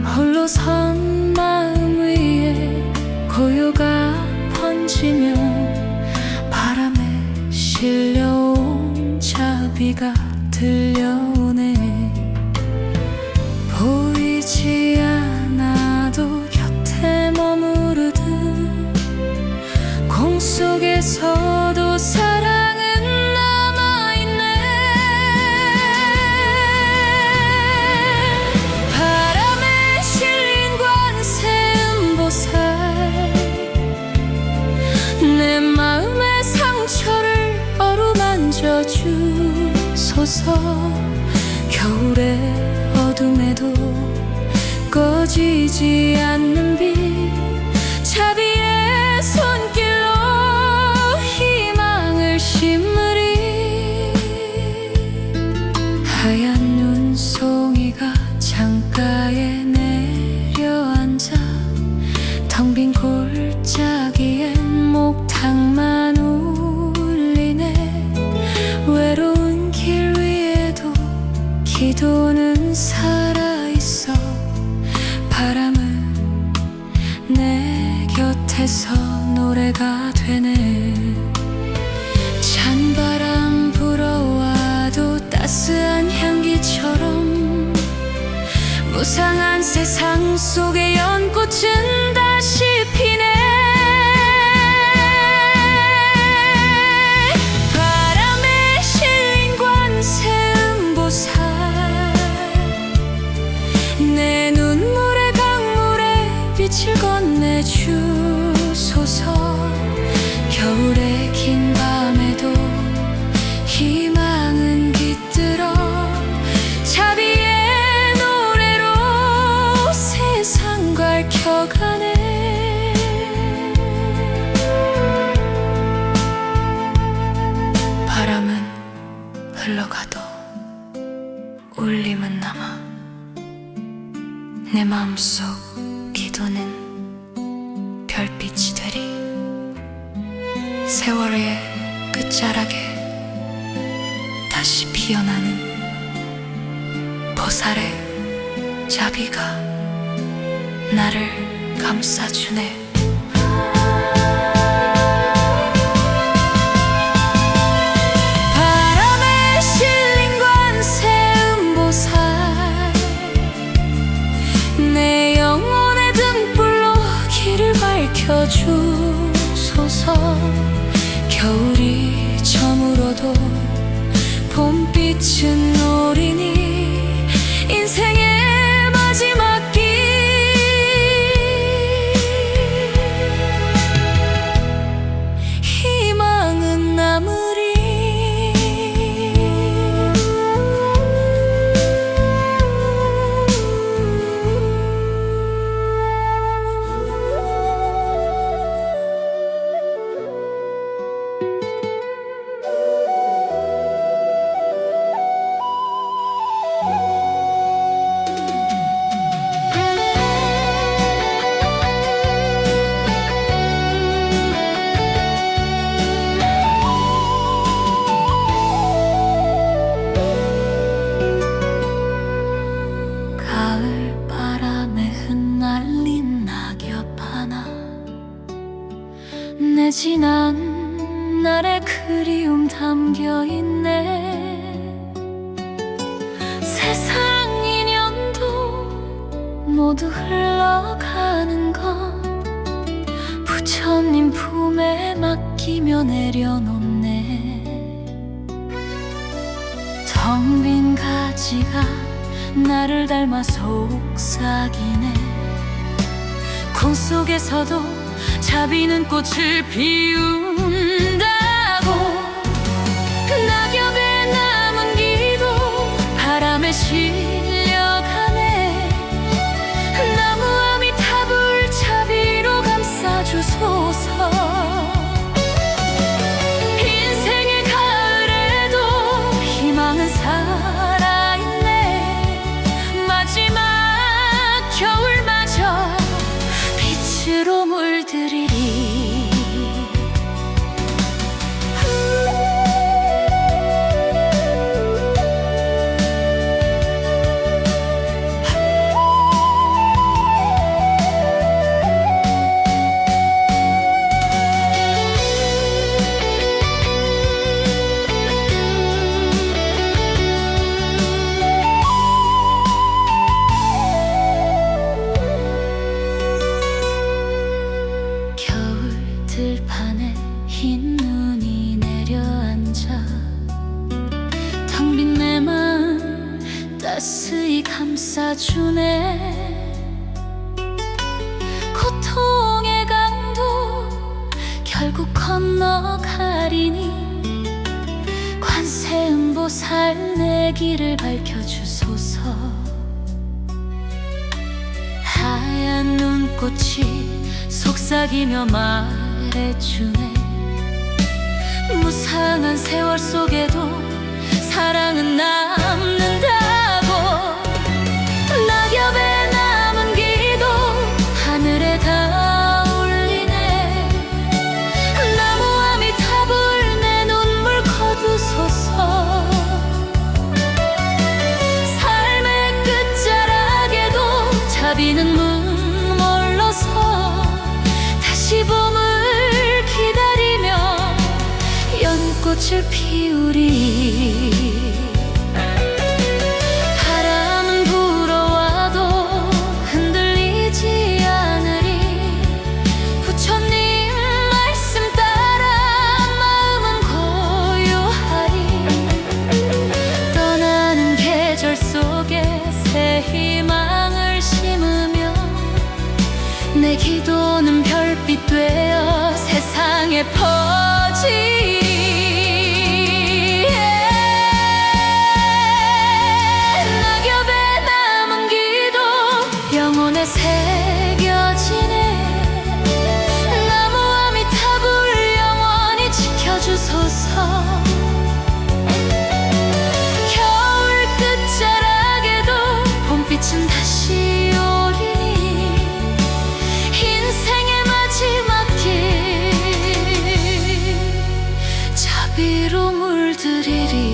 홀로 선 마음 위에 고요가 번지며 바람에 실려온 자비가 들려오네. 보이지 않아도 곁에 머무르듯 공 속에서도 사랑은 남아있네. 바람에 실린 관세 음보살 내 마음의 상처를 어루만져 주소서. 겨울의 어둠에도 꺼지지 않는 빛 자비의 손길로 희망을 심으리. 하얀 눈송이가 창가에 내려앉아 텅 빈 골짜기엔 목탁만 울리네. 외로운 길 위에도 기도는 살아있어. 바람은 내 곁에서 노래가 되네. 찬바람 불어와도 따스한 향기처럼 무상한 세상 속에 연꽃은 다시 피네. 바람에 실린 관세 음보살 내 눈물의 강물에 빛을 건네주소서. 겨울의 긴 밤에도 희망은 깃들어 자비의 노래로 세상 밝혀가네. 바람은 흘러가도 울림은 남아 내 마음속 기도는 별빛이 되리. 세월의 끝자락에 다시 피어나는 보살의 자비가 나를 감싸주네. 바람에 실린 관세 음보살 내 영혼의 등불로 길을 밝혀주소서. 겨울이 저물어도 봄빛은 노리니 인생의 마지막 길 내 지난 날의 그리움 담겨있네. 세상 인연도 모두 흘러가는 건 부처님 품에 맡기며 내려놓네. 텅 빈 가지가 나를 닮아 속삭이네. 콩 속에서도 자비는 꽃을 피운다고. 낙엽에 남은 기도 바람에 실려가네. 나무 아미타불 자비로 감싸주소서. 인생의 가을에도 희망은 살아있네. 마지막 겨울마저 빛으로 물들이리. 들판에 흰 눈이 내려앉아 텅 빈 내 맘 따스히 감싸주네. 고통의 강도 결국 건너가리니 관세음보살 내 길을 밝혀주소서. 하얀 눈꽃이 속삭이며 말해주네. 무상한 세월 속에도 사랑은 남는다고. 낙엽에 남은 기도 하늘에 닿아올리네. 나무 아미타불 내 눈물 거두소서. 삶의 끝자락에도 자비는 머물러서 다시 봄을 기다리며 연꽃을 피우리. 바람은 불어와도 흔들리지 않으리. 부처님 말씀 따라 마음은 고요하리. 떠나는 계절 속에 새 희망을 심으며 내 기도는 별빛 되어 세상에 퍼지리. 낙엽에 남은 기도 영혼에 새겨지네. 나무 아미타불 영원히 지켜주소서. 겨울 끝자락에도 봄빛은 다시 오리니 인생의 마지막 길 자비로 물들이리.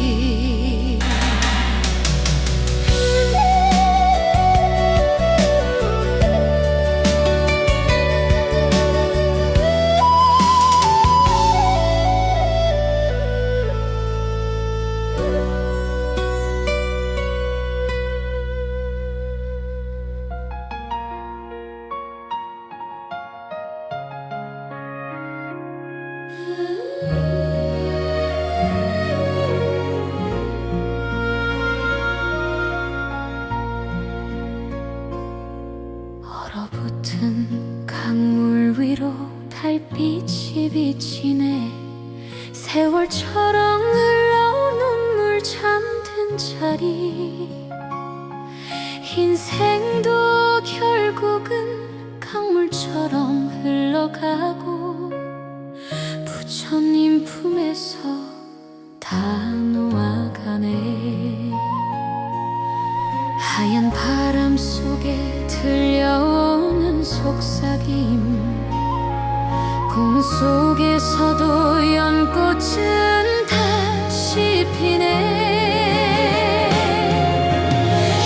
얼어붙은 강물 위로 달빛이 비치네. 세월처럼 흘러온 눈물 잠든 자리. 인생도 결국은 강물처럼 흘러가고 부처님 품에서 다 놓아가네. 하얀 바람 속에 들려오는 속삭임. 공 속에서도 연꽃은 다시 피네.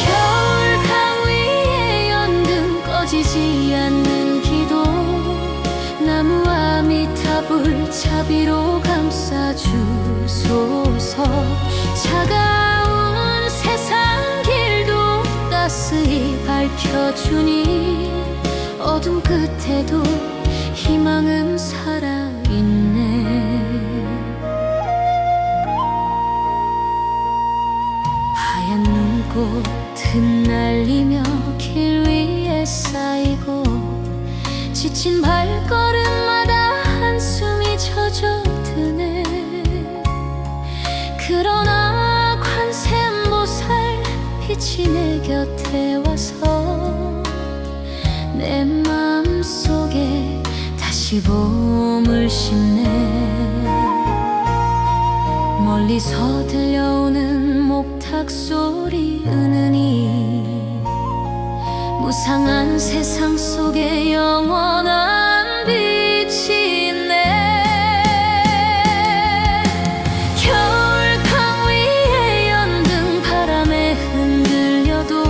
겨울 강 위에 연등 꺼지지 않는 기도. 나무 아미타불 자비로 감싸주소서. 차가운 세상 길도 따스히 밝혀주니 어둠 끝에도 희망은 살아있네. 하얀 눈꽃은 날리며 길 위에 쌓이고 지친 발걸음마다 한숨이 젖어드네. 그러나 관세음보살 빛이 내 곁에 와서 내 마음속에 다시 봄을 심네. 멀리서 들려오는 목탁 소리 은은히 무상한 세상 속에 영원한 빛이 있네. 겨울강 위에 연등 바람에 흔들려도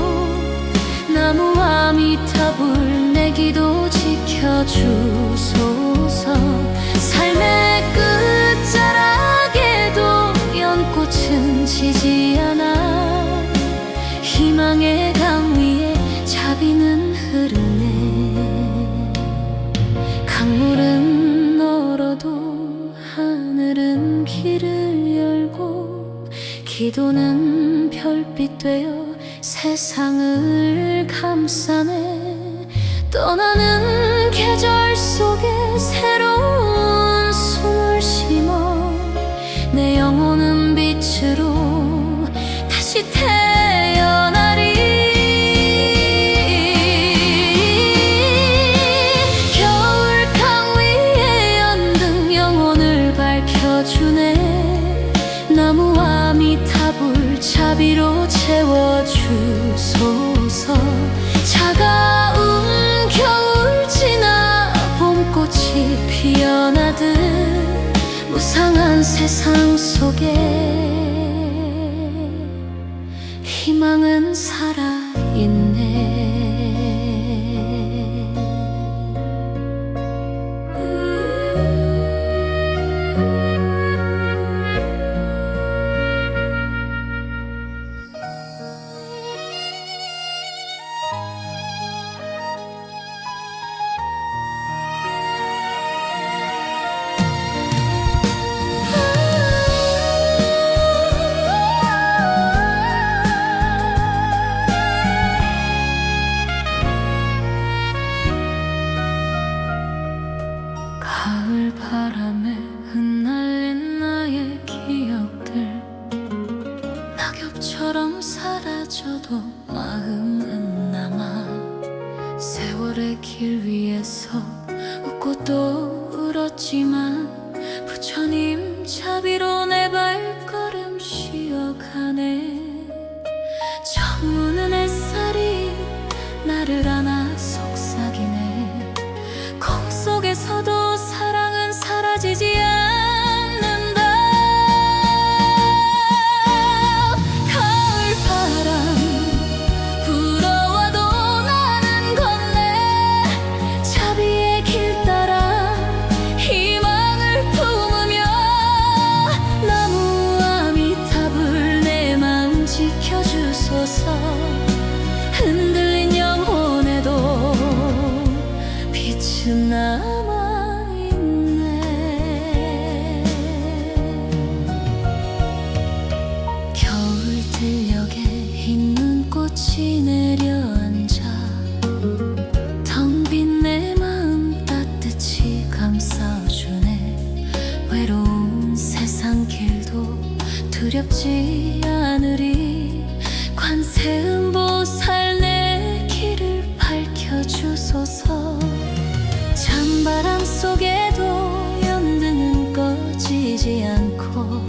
나무 아미타불 내 기도 지켜주소서. 삶의 끝자락에도 연꽃은 지지 않아 희망의 강 위에 자비는 흐르네. 강물은 얼어도 하늘은 길을 열고 기도는 별빛 되어 세상을 감싸네. 떠나는 계절 속에 새로운 숨을 심어 내 영혼은 빛으로 다시 태어나리. 겨울강 위에 연등 영혼을 밝혀주네. 나무 아미타불 자비로 채워주소서. 차가운 겨울 지나 봄꽃이 피어나듯 무상한 세상 속에 희망은 살아있네. 가을 바람에 흩날린 나의 기억들 낙엽처럼 사라져도 마음은 남아. 세월의 길 위에서 웃고 또 울었지만 부처님 자비로 내 발걸음 쉬어가네. 저무는 햇살이 나를 안아 속삭이네. 검 속에서도 사랑은 사라지지 않는다. 가을 바람 불어와도 나는 건네. 자비의 길 따라 희망을 품으며 나무 아미타불 내 마음 지켜주소서. 흔들린 영혼에도 빛은 남아있네. 겨울 들녘에 흰 눈꽃이 내려앉아 텅 빈 내 마음 따뜻이 감싸주네. 외로운 세상 길도 두렵지 않으리. 관세음보살 내 길을 밝혀주소서. 찬바람 속에도 연등은 꺼지지 않고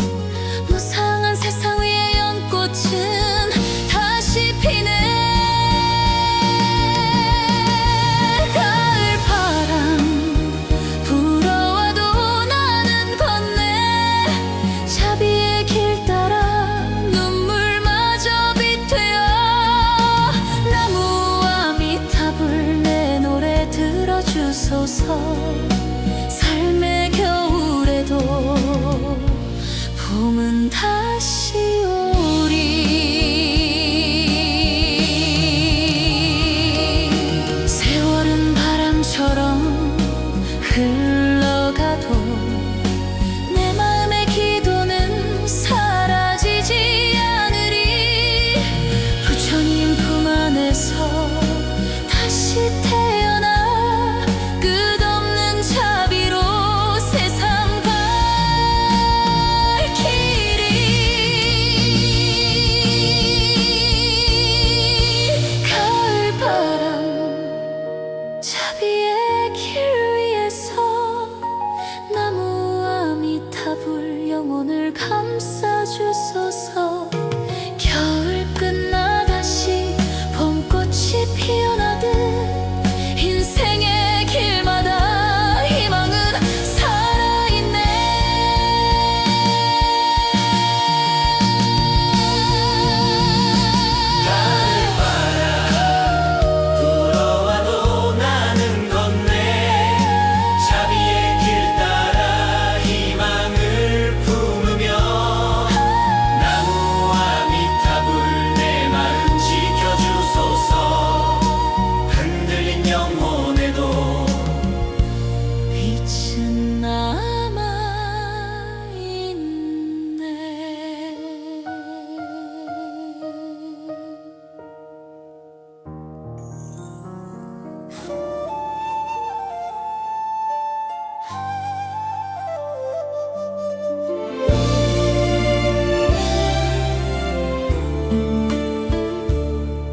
무상한 세상 위에 연꽃은 다시 피네. 가을 바람 불어와도 나는 건네. 자비의 길 따라 눈물마저 빛되어 눈을 감싸주소서. 겨울 끝나 다시 봄꽃이 피어나듯 인생의 길마다 희망은 살아있네. 달을 바라 불어와도 나는 걷네. 자비의 길 따라 희망을 품으며 나무와 미탑을 내 마음 지켜주소서. 흔들린 영혼에도 빛은 남아있네.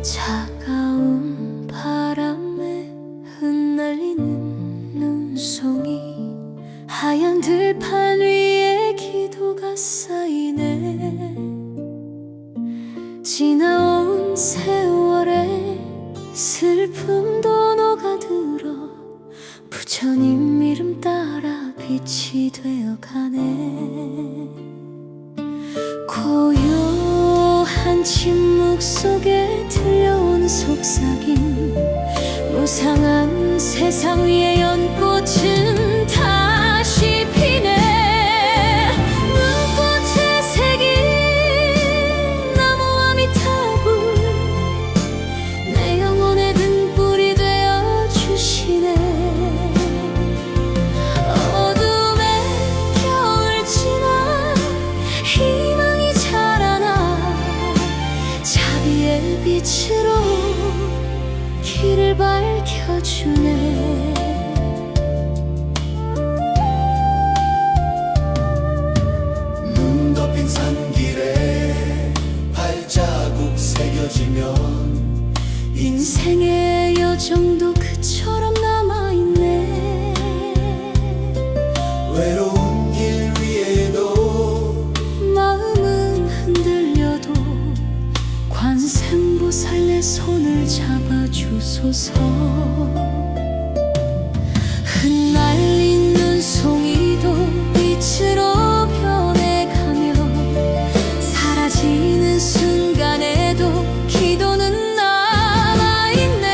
차가운 바람에 흩날리는 눈송이, 하얀 들판 위에 기도가 쌓이네. 지나온 세월에 슬픔도 녹아들어 부처님 이름 따라 빛이 되어가네. 고요한 침묵 속에 들려온 속삭임, 무상한 세상 위에 연꽃은 다시 피네. 눈꽃에 새긴 나무와 미타불 내 영혼의 등불이 되어주시네. 어둠의 겨울 지나 희망이 자라나 자비의 빛으로 길을 밝혀주네. 눈 덮인 산길에 발자국 새겨지면 인생의 여정도 그처럼 남아있네. 외로운 길 위에도 마음은 흔들려도 관세음보살 내 손을 잡아주소서. 흩날린 눈송이도 빛으로 변해가며 사라지는 순간에도 기도는 남아있네.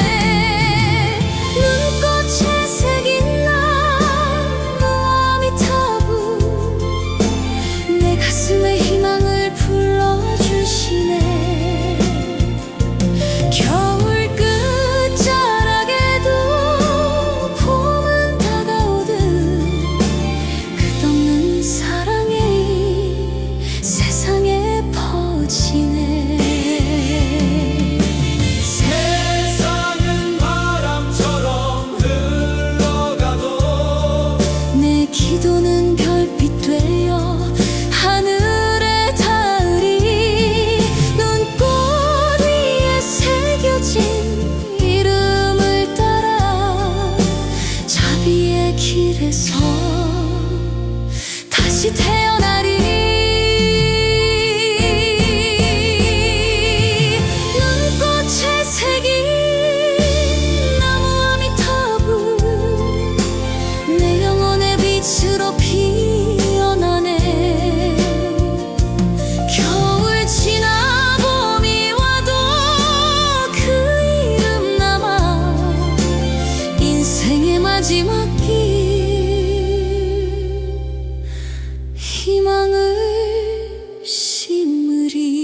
눈꽃에 새긴 나무와 미타불 내 가슴에 희망을 불러주시네. 겨울 끝자락에도 봄은 다가오듯 끝없는 사랑이 세상에 퍼지네. 세상은 바람처럼 흘러가도 내 기도는 별빛 되어 하늘에 닿으리. 눈꽃 위에 새겨진 이름을 따라 자비의 길에서 다시 태어나리. 눈꽃에 새긴 나무와 미타불 내 영혼의 빛으로 피어나네. 겨울 지나 봄이 와도 그 이름 남아 인생의 마지막 길 희망을 심으리.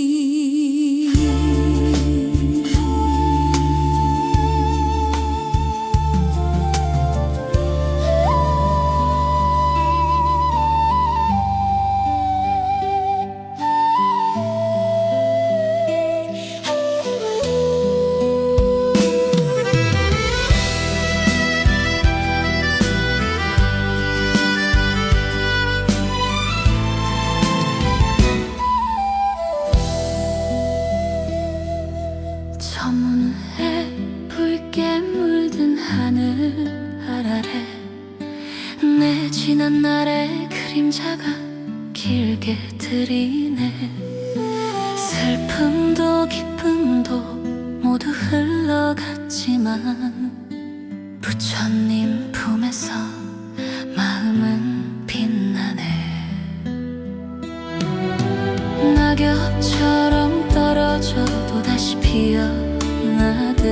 저문에 붉게 물든 하늘 아래 내 지난 날의 그림자가 길게 들이네. 슬픔도 기쁨도 모두 흘러갔지만 부처님 품에서 마음은 빛나네. 낙엽처럼 떨어져도 다시 피어나듯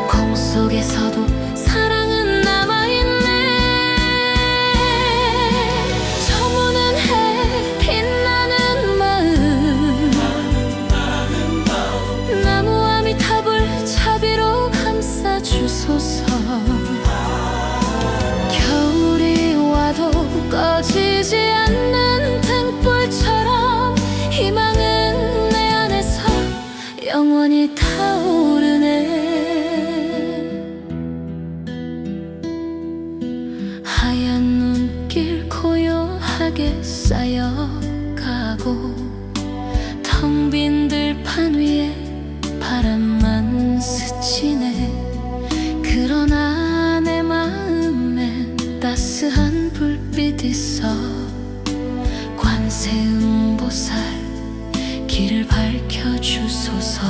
공 속에서도 사랑은 남아있네. 저무는 해 빛나는 마음, 나무 아미타불 자비로 감싸주소서. 겨울이 와도 꺼지지 않는 등불처럼 희망은 내 안에서 영원히 타오르네. 하얀 눈길 고요하게 쌓여가고 텅 빈 들판 위에 바람만 스치네. 그러나 내 마음엔 따스한 불빛 있어. 관세음보살 길을 밝혀주소서.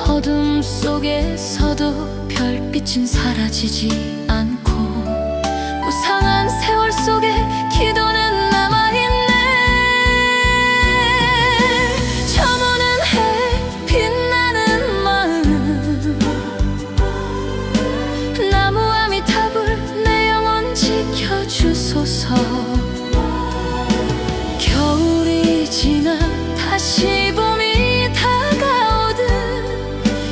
어둠 속에서도 별빛은 사라지지 않고 무상한 세월 속에 기도는 남아있네. 저무는 해 빛나는 마음, 나무 아미타불 내 영혼 지켜주소서. 겨울이 지나 다시 봄이 다가오듯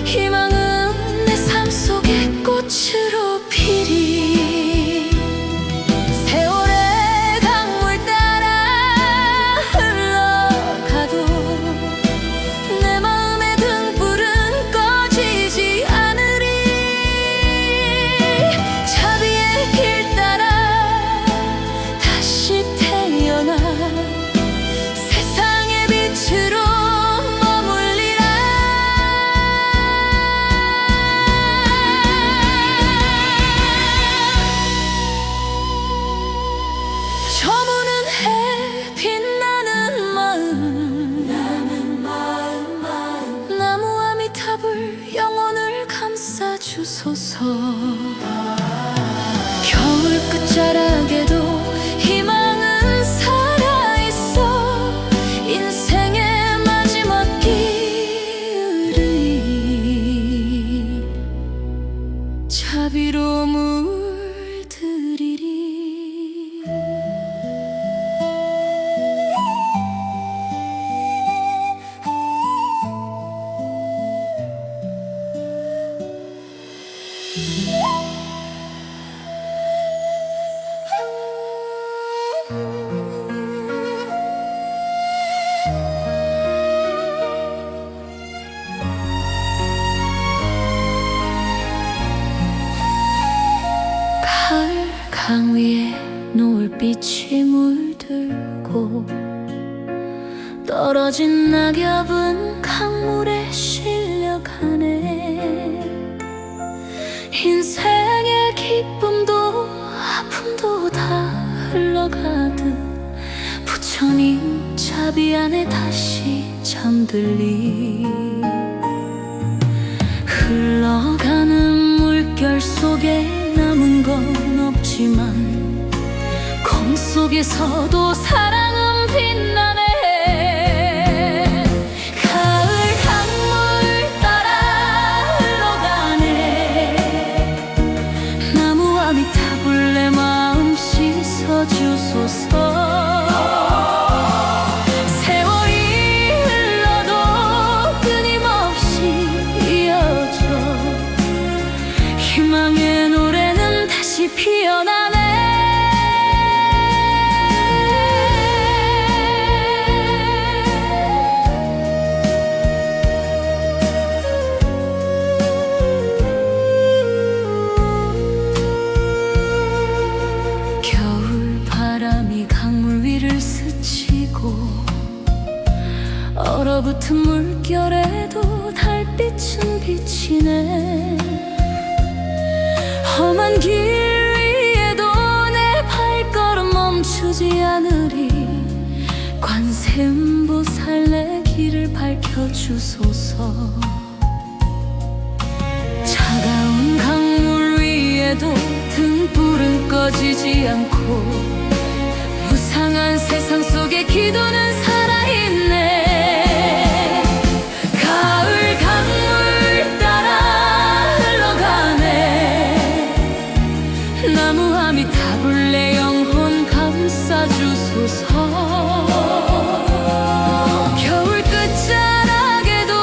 희망은 내 삶 속에 꽃으로 피리. 세월의 강물 따라 흘러가도 내 마음의 등불은 꺼지지 않으리. 자비의 길 따라 다시 태어나 세상의 빛으로 머물리라. 저무는 해 빛나는 마음, 나무 아미타불 영혼을 감싸주소서. 겨울 끝자락에도 희망은 살아있어. 인생의 마지막 길을 자비로 물들이리. 가을 강 위에 노을빛이 물들고 떨어진 낙엽은 강물에 실려가네. 인생의 기쁨도 아픔도 다 흘러가듯 부처님 자비 안에 다시 잠들리. 흘러가는 물결 속에 남은 건 없지만 공 속에서도 사랑은 빛나네. 가을 강물 따라 흘러가네. 나무 아미타불 내 마음 씻어주소서. 세월이 흘러도 끊임없이 이어져 희망의 노래는 다시 피어나네. 겨울 바람이 강물 위를 스치고 얼어붙은 물결에도 달빛은 비치네. 험한 길 위에도 내 발걸음 지켜주소서. 차가운 강물 위에도 등불은 꺼지지 않고 무상한 세상 속에 기도는 살아있네. 가을 강물 따라 흘러가네. 나무아미 타불 내 영혼 감싸주소서. 겨울 끝자락에도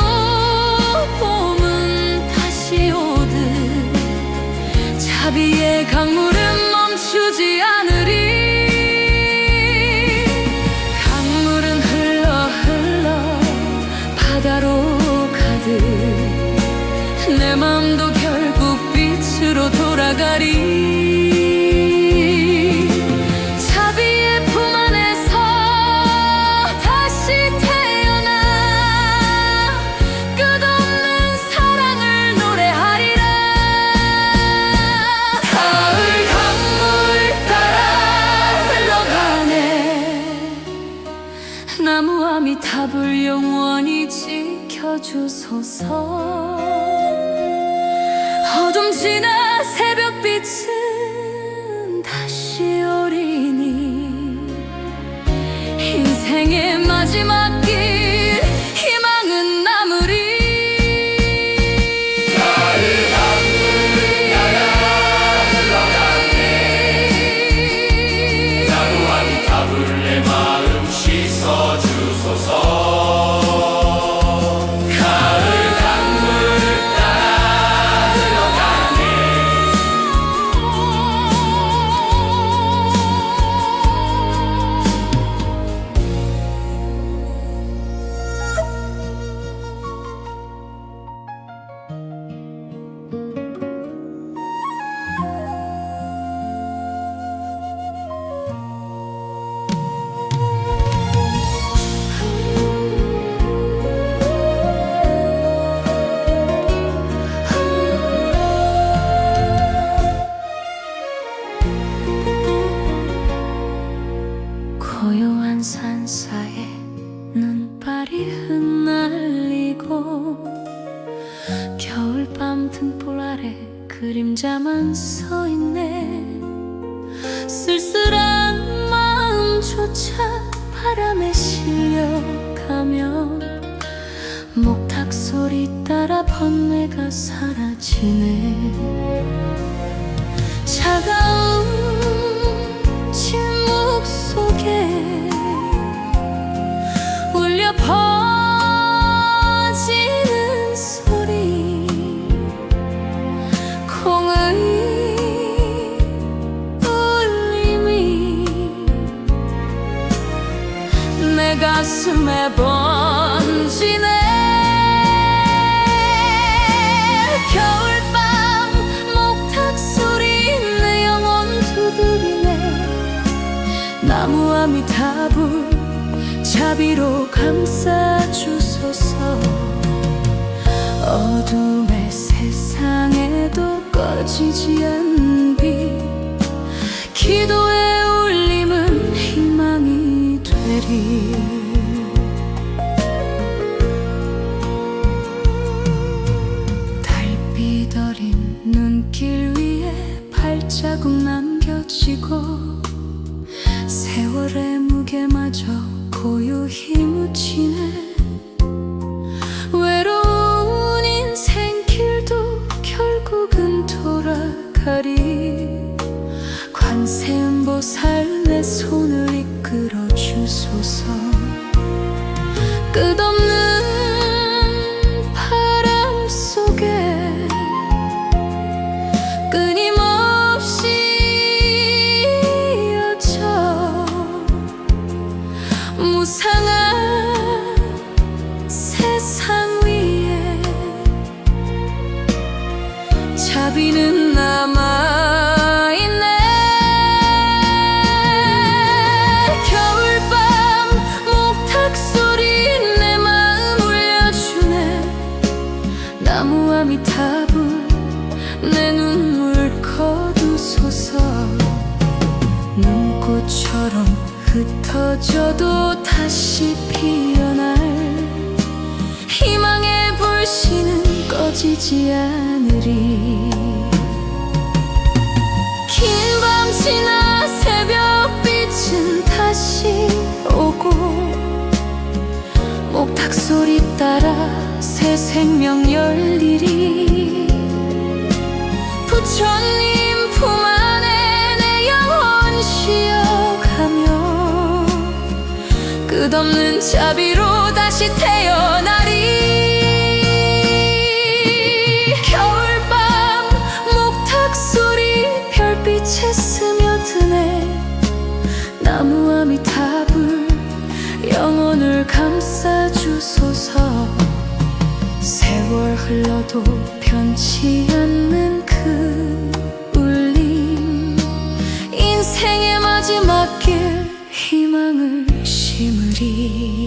봄은 다시 오듯 자비의 강물은 멈추지 않으리. 강물은 흘러 바다로 가듯 내 맘도 결국 빛으로 돌아가리. 자비의 품 안에서 다시 태어나 끝없는 사랑을 노래하리라. 가을 강물 따라 흘러가네. 나무아미 탑을 영원히 지켜주소서. 어둠 지나 새벽빛은 다시 오리니 인생의 마지막 길 희망은 남으리. 가을 강물 따라 흘러가네. 나무아미 탑을 내 마음 씻어주소서. 고요한 산사에 눈발이 흩날리고 겨울밤 등불 아래 그림자만 서있네. 쓸쓸한 마음조차 바람에 실려가며 목탁 소리 따라 번뇌가 사라지네. 차가운 침묵 속에 울려 퍼지는 소리, 콩의 울림이 내 가슴에 번지네. 겨울밤 목탁 소리 내 영혼 두드리네. 나무아미 탑을 자비로 감싸주소서. 어둠의 세상에도 꺼지지 않는 빛, 기도의 울림은 희망이 되리. 달빛 어린 눈길 위에 발자국 남겨지고 세월의 무게마저 고요히 묻히네. 외로운 인생길도 결국은 돌아가리. 관세음보살 내 손을 이끌어 주소서. 끝없는 바람 속에 끊임없이 이어져 무상한 세상 위에 자비는 남아있네. 겨울밤 목탁 소리 내 마음 울려주네. 나무아미 탑을 내 눈물 거두소서. 눈꽃처럼 흩어져도 다시 피어날 희망의 불씨는 꺼지지 않으리. 긴 밤 지나 새벽빛은 다시 오고 목탁 소리 따라 새 생명 열리리. 부처님 품 안에 내 영혼 쉬어가며 끝없는 자비로 다시 태어나리. 겨울밤 목탁 소리 별빛에 스며드네. 나무 아미타불 영혼을 감싸주소서. 세월 흘러도 변치 않는 그 울림, 인생의 마지막 길 희망을 심으리.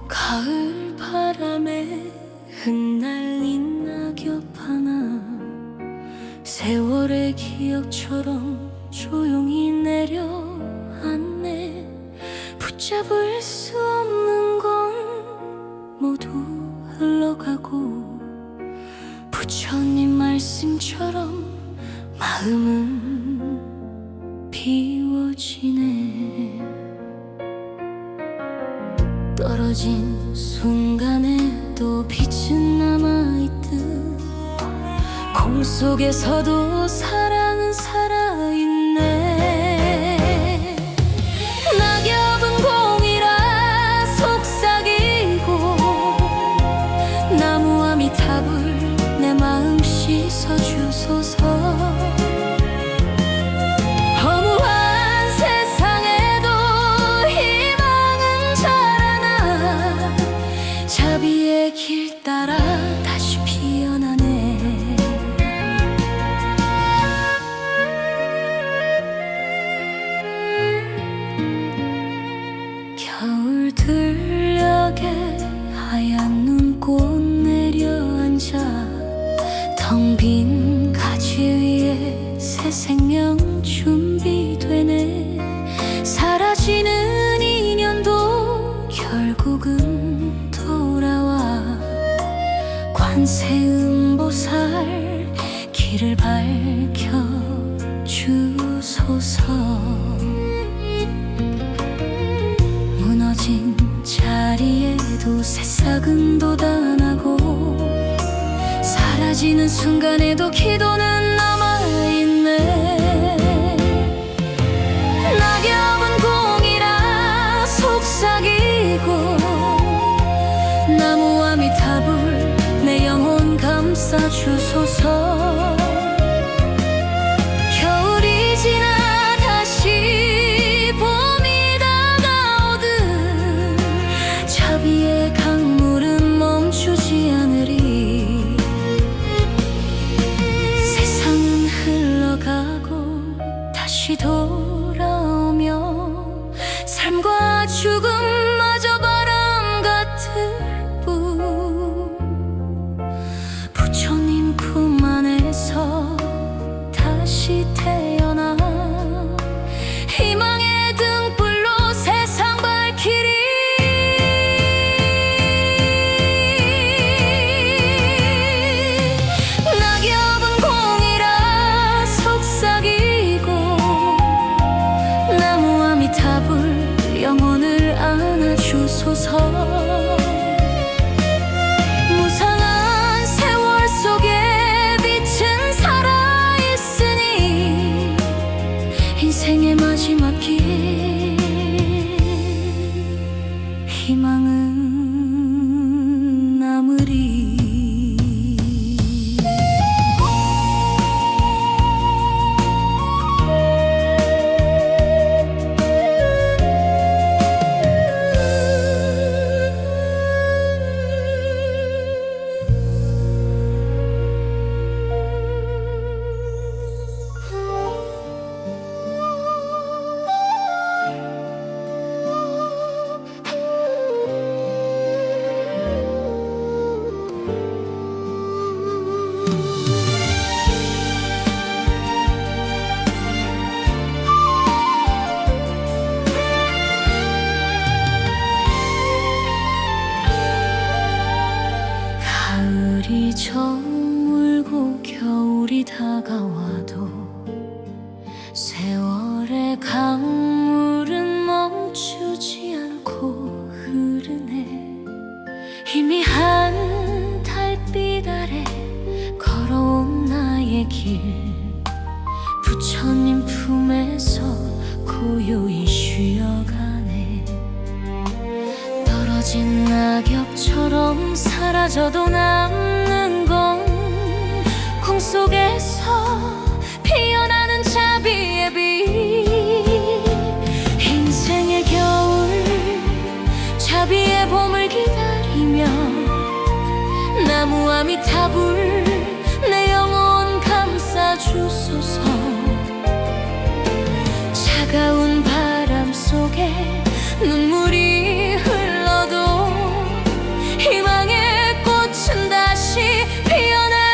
가을 바람에 흩날린 낙엽 하나 세월의 기억처럼 조용히 내려앉네. 붙잡을 수 없는 건 모두 흘러가고 부처님 말씀처럼 마음은 비워지네. 떨어진 순간에도 빛은 남아있듯 공 속에서도 사랑은 살아있네. 낙엽은 공이라 속삭이고 나무 아미타불 내 마음 씻어주소서. 허무한 세상에도 희망은 자라나 자비의 길 따라 다시 피어나네. 겨울 들녘에 하얀 눈꽃 내려앉아 텅 빈 가지 위에 새 생명 준비되네. 사라지는 인연도 결국은 돌아와 관세음보살 길을 밝혀주소서. 무너진 자리에도 새싹은 돋아나고 사라지는 순간에도 기도는 남아있네. 낙엽은 공이라 속삭이고 나무 아미타불 내 영혼 감싸주소서. 겨울이 지나 다시 봄이 다가오듯 자비의 강물은 멈추지 않으리. 세상은 흘러가고 다시 돌아오며 삶과 죽음마저 바람 같을 뿐 부처님 품 안에서 다시 태어나 희망의 등불로 세상 밝히리. 낙엽은 공이라 속삭이고 나무 아미타불 영혼을 안아주소서. 무상한 세월 속에 빛은 살아있으니 인생의 마지막 길 희망은 남으리. 가을이 저물고 겨울이 다가와도 세월의 강물은 멈추지 않고 흐르네. 희미한 달빛 아래 걸어온 나의 길, 부처님 품에서 고요히 쉬어가네. 떨어진 낙엽처럼 사라져도 남는 건 꿈속에서 피어나는 자비의 빛. 인생의 겨울, 자비의 봄을 기다리며 나무 아미타불 내 영혼 감싸주소서. 차가운 바람 속에 눈물이 흘러도 희망의 꽃은 다시 피어나리.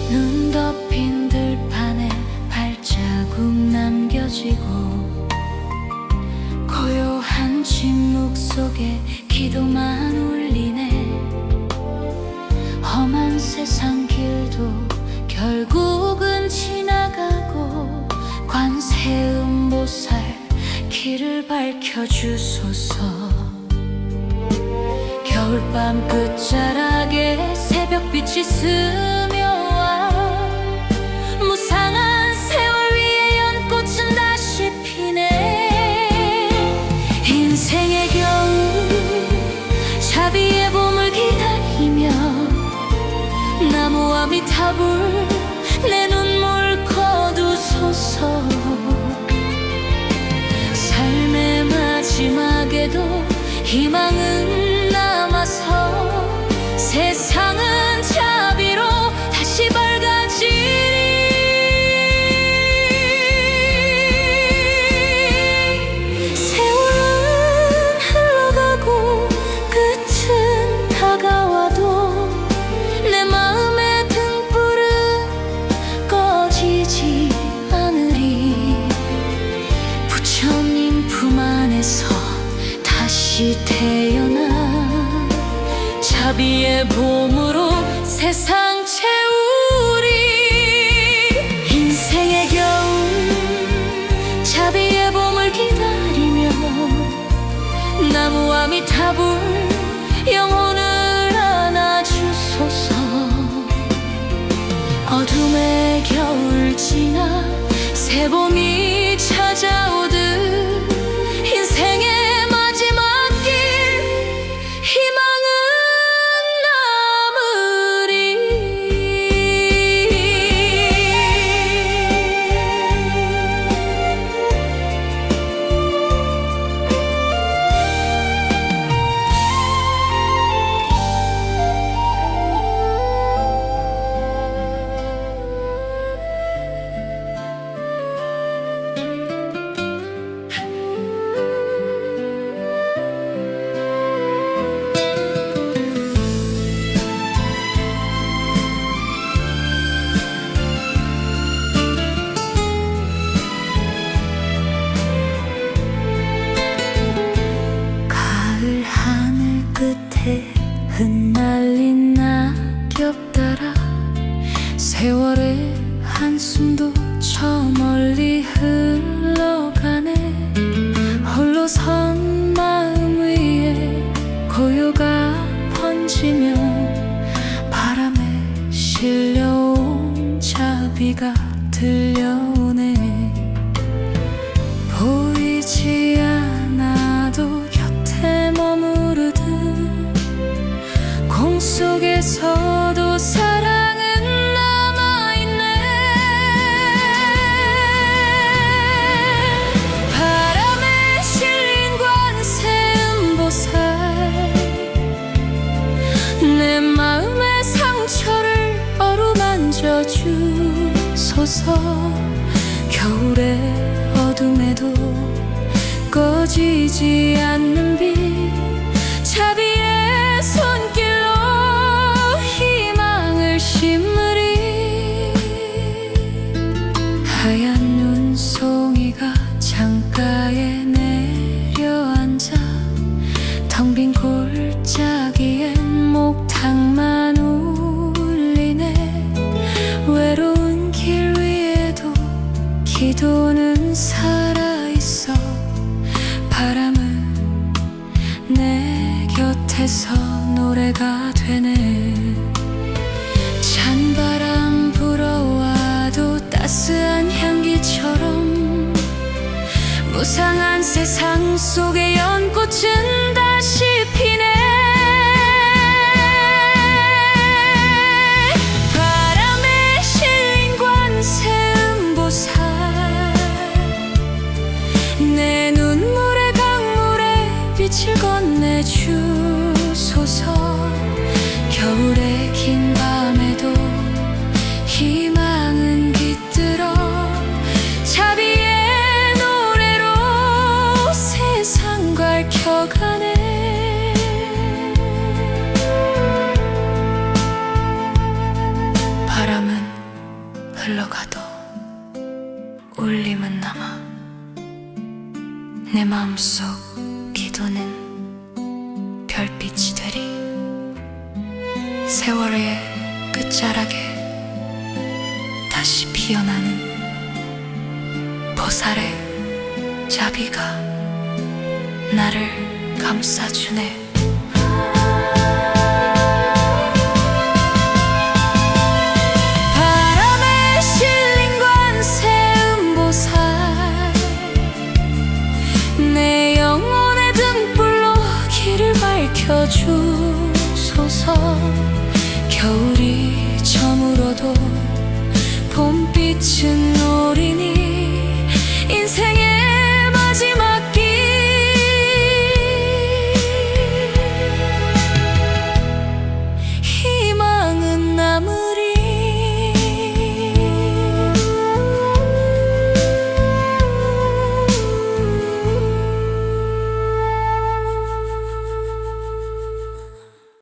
눈 덮인 들판에 발자국 남겨지고 고요한 침묵 속에 기도만 울리네. 험한 세상 길도 결국은 지나가고 관세음보살 길을 밝혀주소서. 겨울밤 끝자락에 새벽빛이 스며와 무상한 세월 위에 연꽃은 다시 피네. 인생의 겨울, 자비의 봄을 기다리며 나무 아미타불 내 눈물 거두소서. 삶의 마지막에도 희망은 남아서 세상은 자비로 다시 밝아지리. 세월은 흘러가고 끝은 다가와도 내 마음의 등불은 꺼지지 않으리. 부처님 품 안에서 다시 태어나 자비의 봄으로 세상 채우리. 인생의 겨울, 자비의 봄을 기다리며 나무 아미타불 영혼을 안아주소서. 어둠의 겨울 지나 새봄이 찾아오듯 인생의 마지막 길 희망은 하늘 끝에 흩날린 낙엽 따라 세월의 한숨도 저 멀리 흘러가네. 홀로 선 마음 위에 고요가 번지며 바람에 실려온 자비가 들려오네. 보이지 않아도 곁에 머무르듯 공속에서도 사랑은 남아있네. 바람에 실린 관세음보살 있어. 겨울의 어둠에도 꺼지지 않는 빛, 자비의 손길로 희망을 심으리. 하얀 눈송이가 창가에 내려앉아 텅 빈 골짜기엔 목탁만 울리네. 외로운 길 위에도 기도는 살아있어. 바람은 내 곁에서 노래가 되네. 찬바람 불어와도 따스한 향기처럼 무상한 세상 속에 연꽃은 다시 피네. 바람에 실린 관세 음보살, 내 눈물의 강물에 빛을 건네주소서. 겨울의 긴 밤에도 희망은 깃들어 자비의 노래로 세상 밝혀가네. 바람은 흘러가도 울림은 남아. 내 마음속 기도는 별빛이 되리. 세월의 끝자락에 다시 피어나는 보살의 자비가 나를 감싸주네. 바람에 실린 관세 음보살, 내 영혼의 등불로 길을 밝혀주소서. 겨울이 저물어도 봄빛은 노리니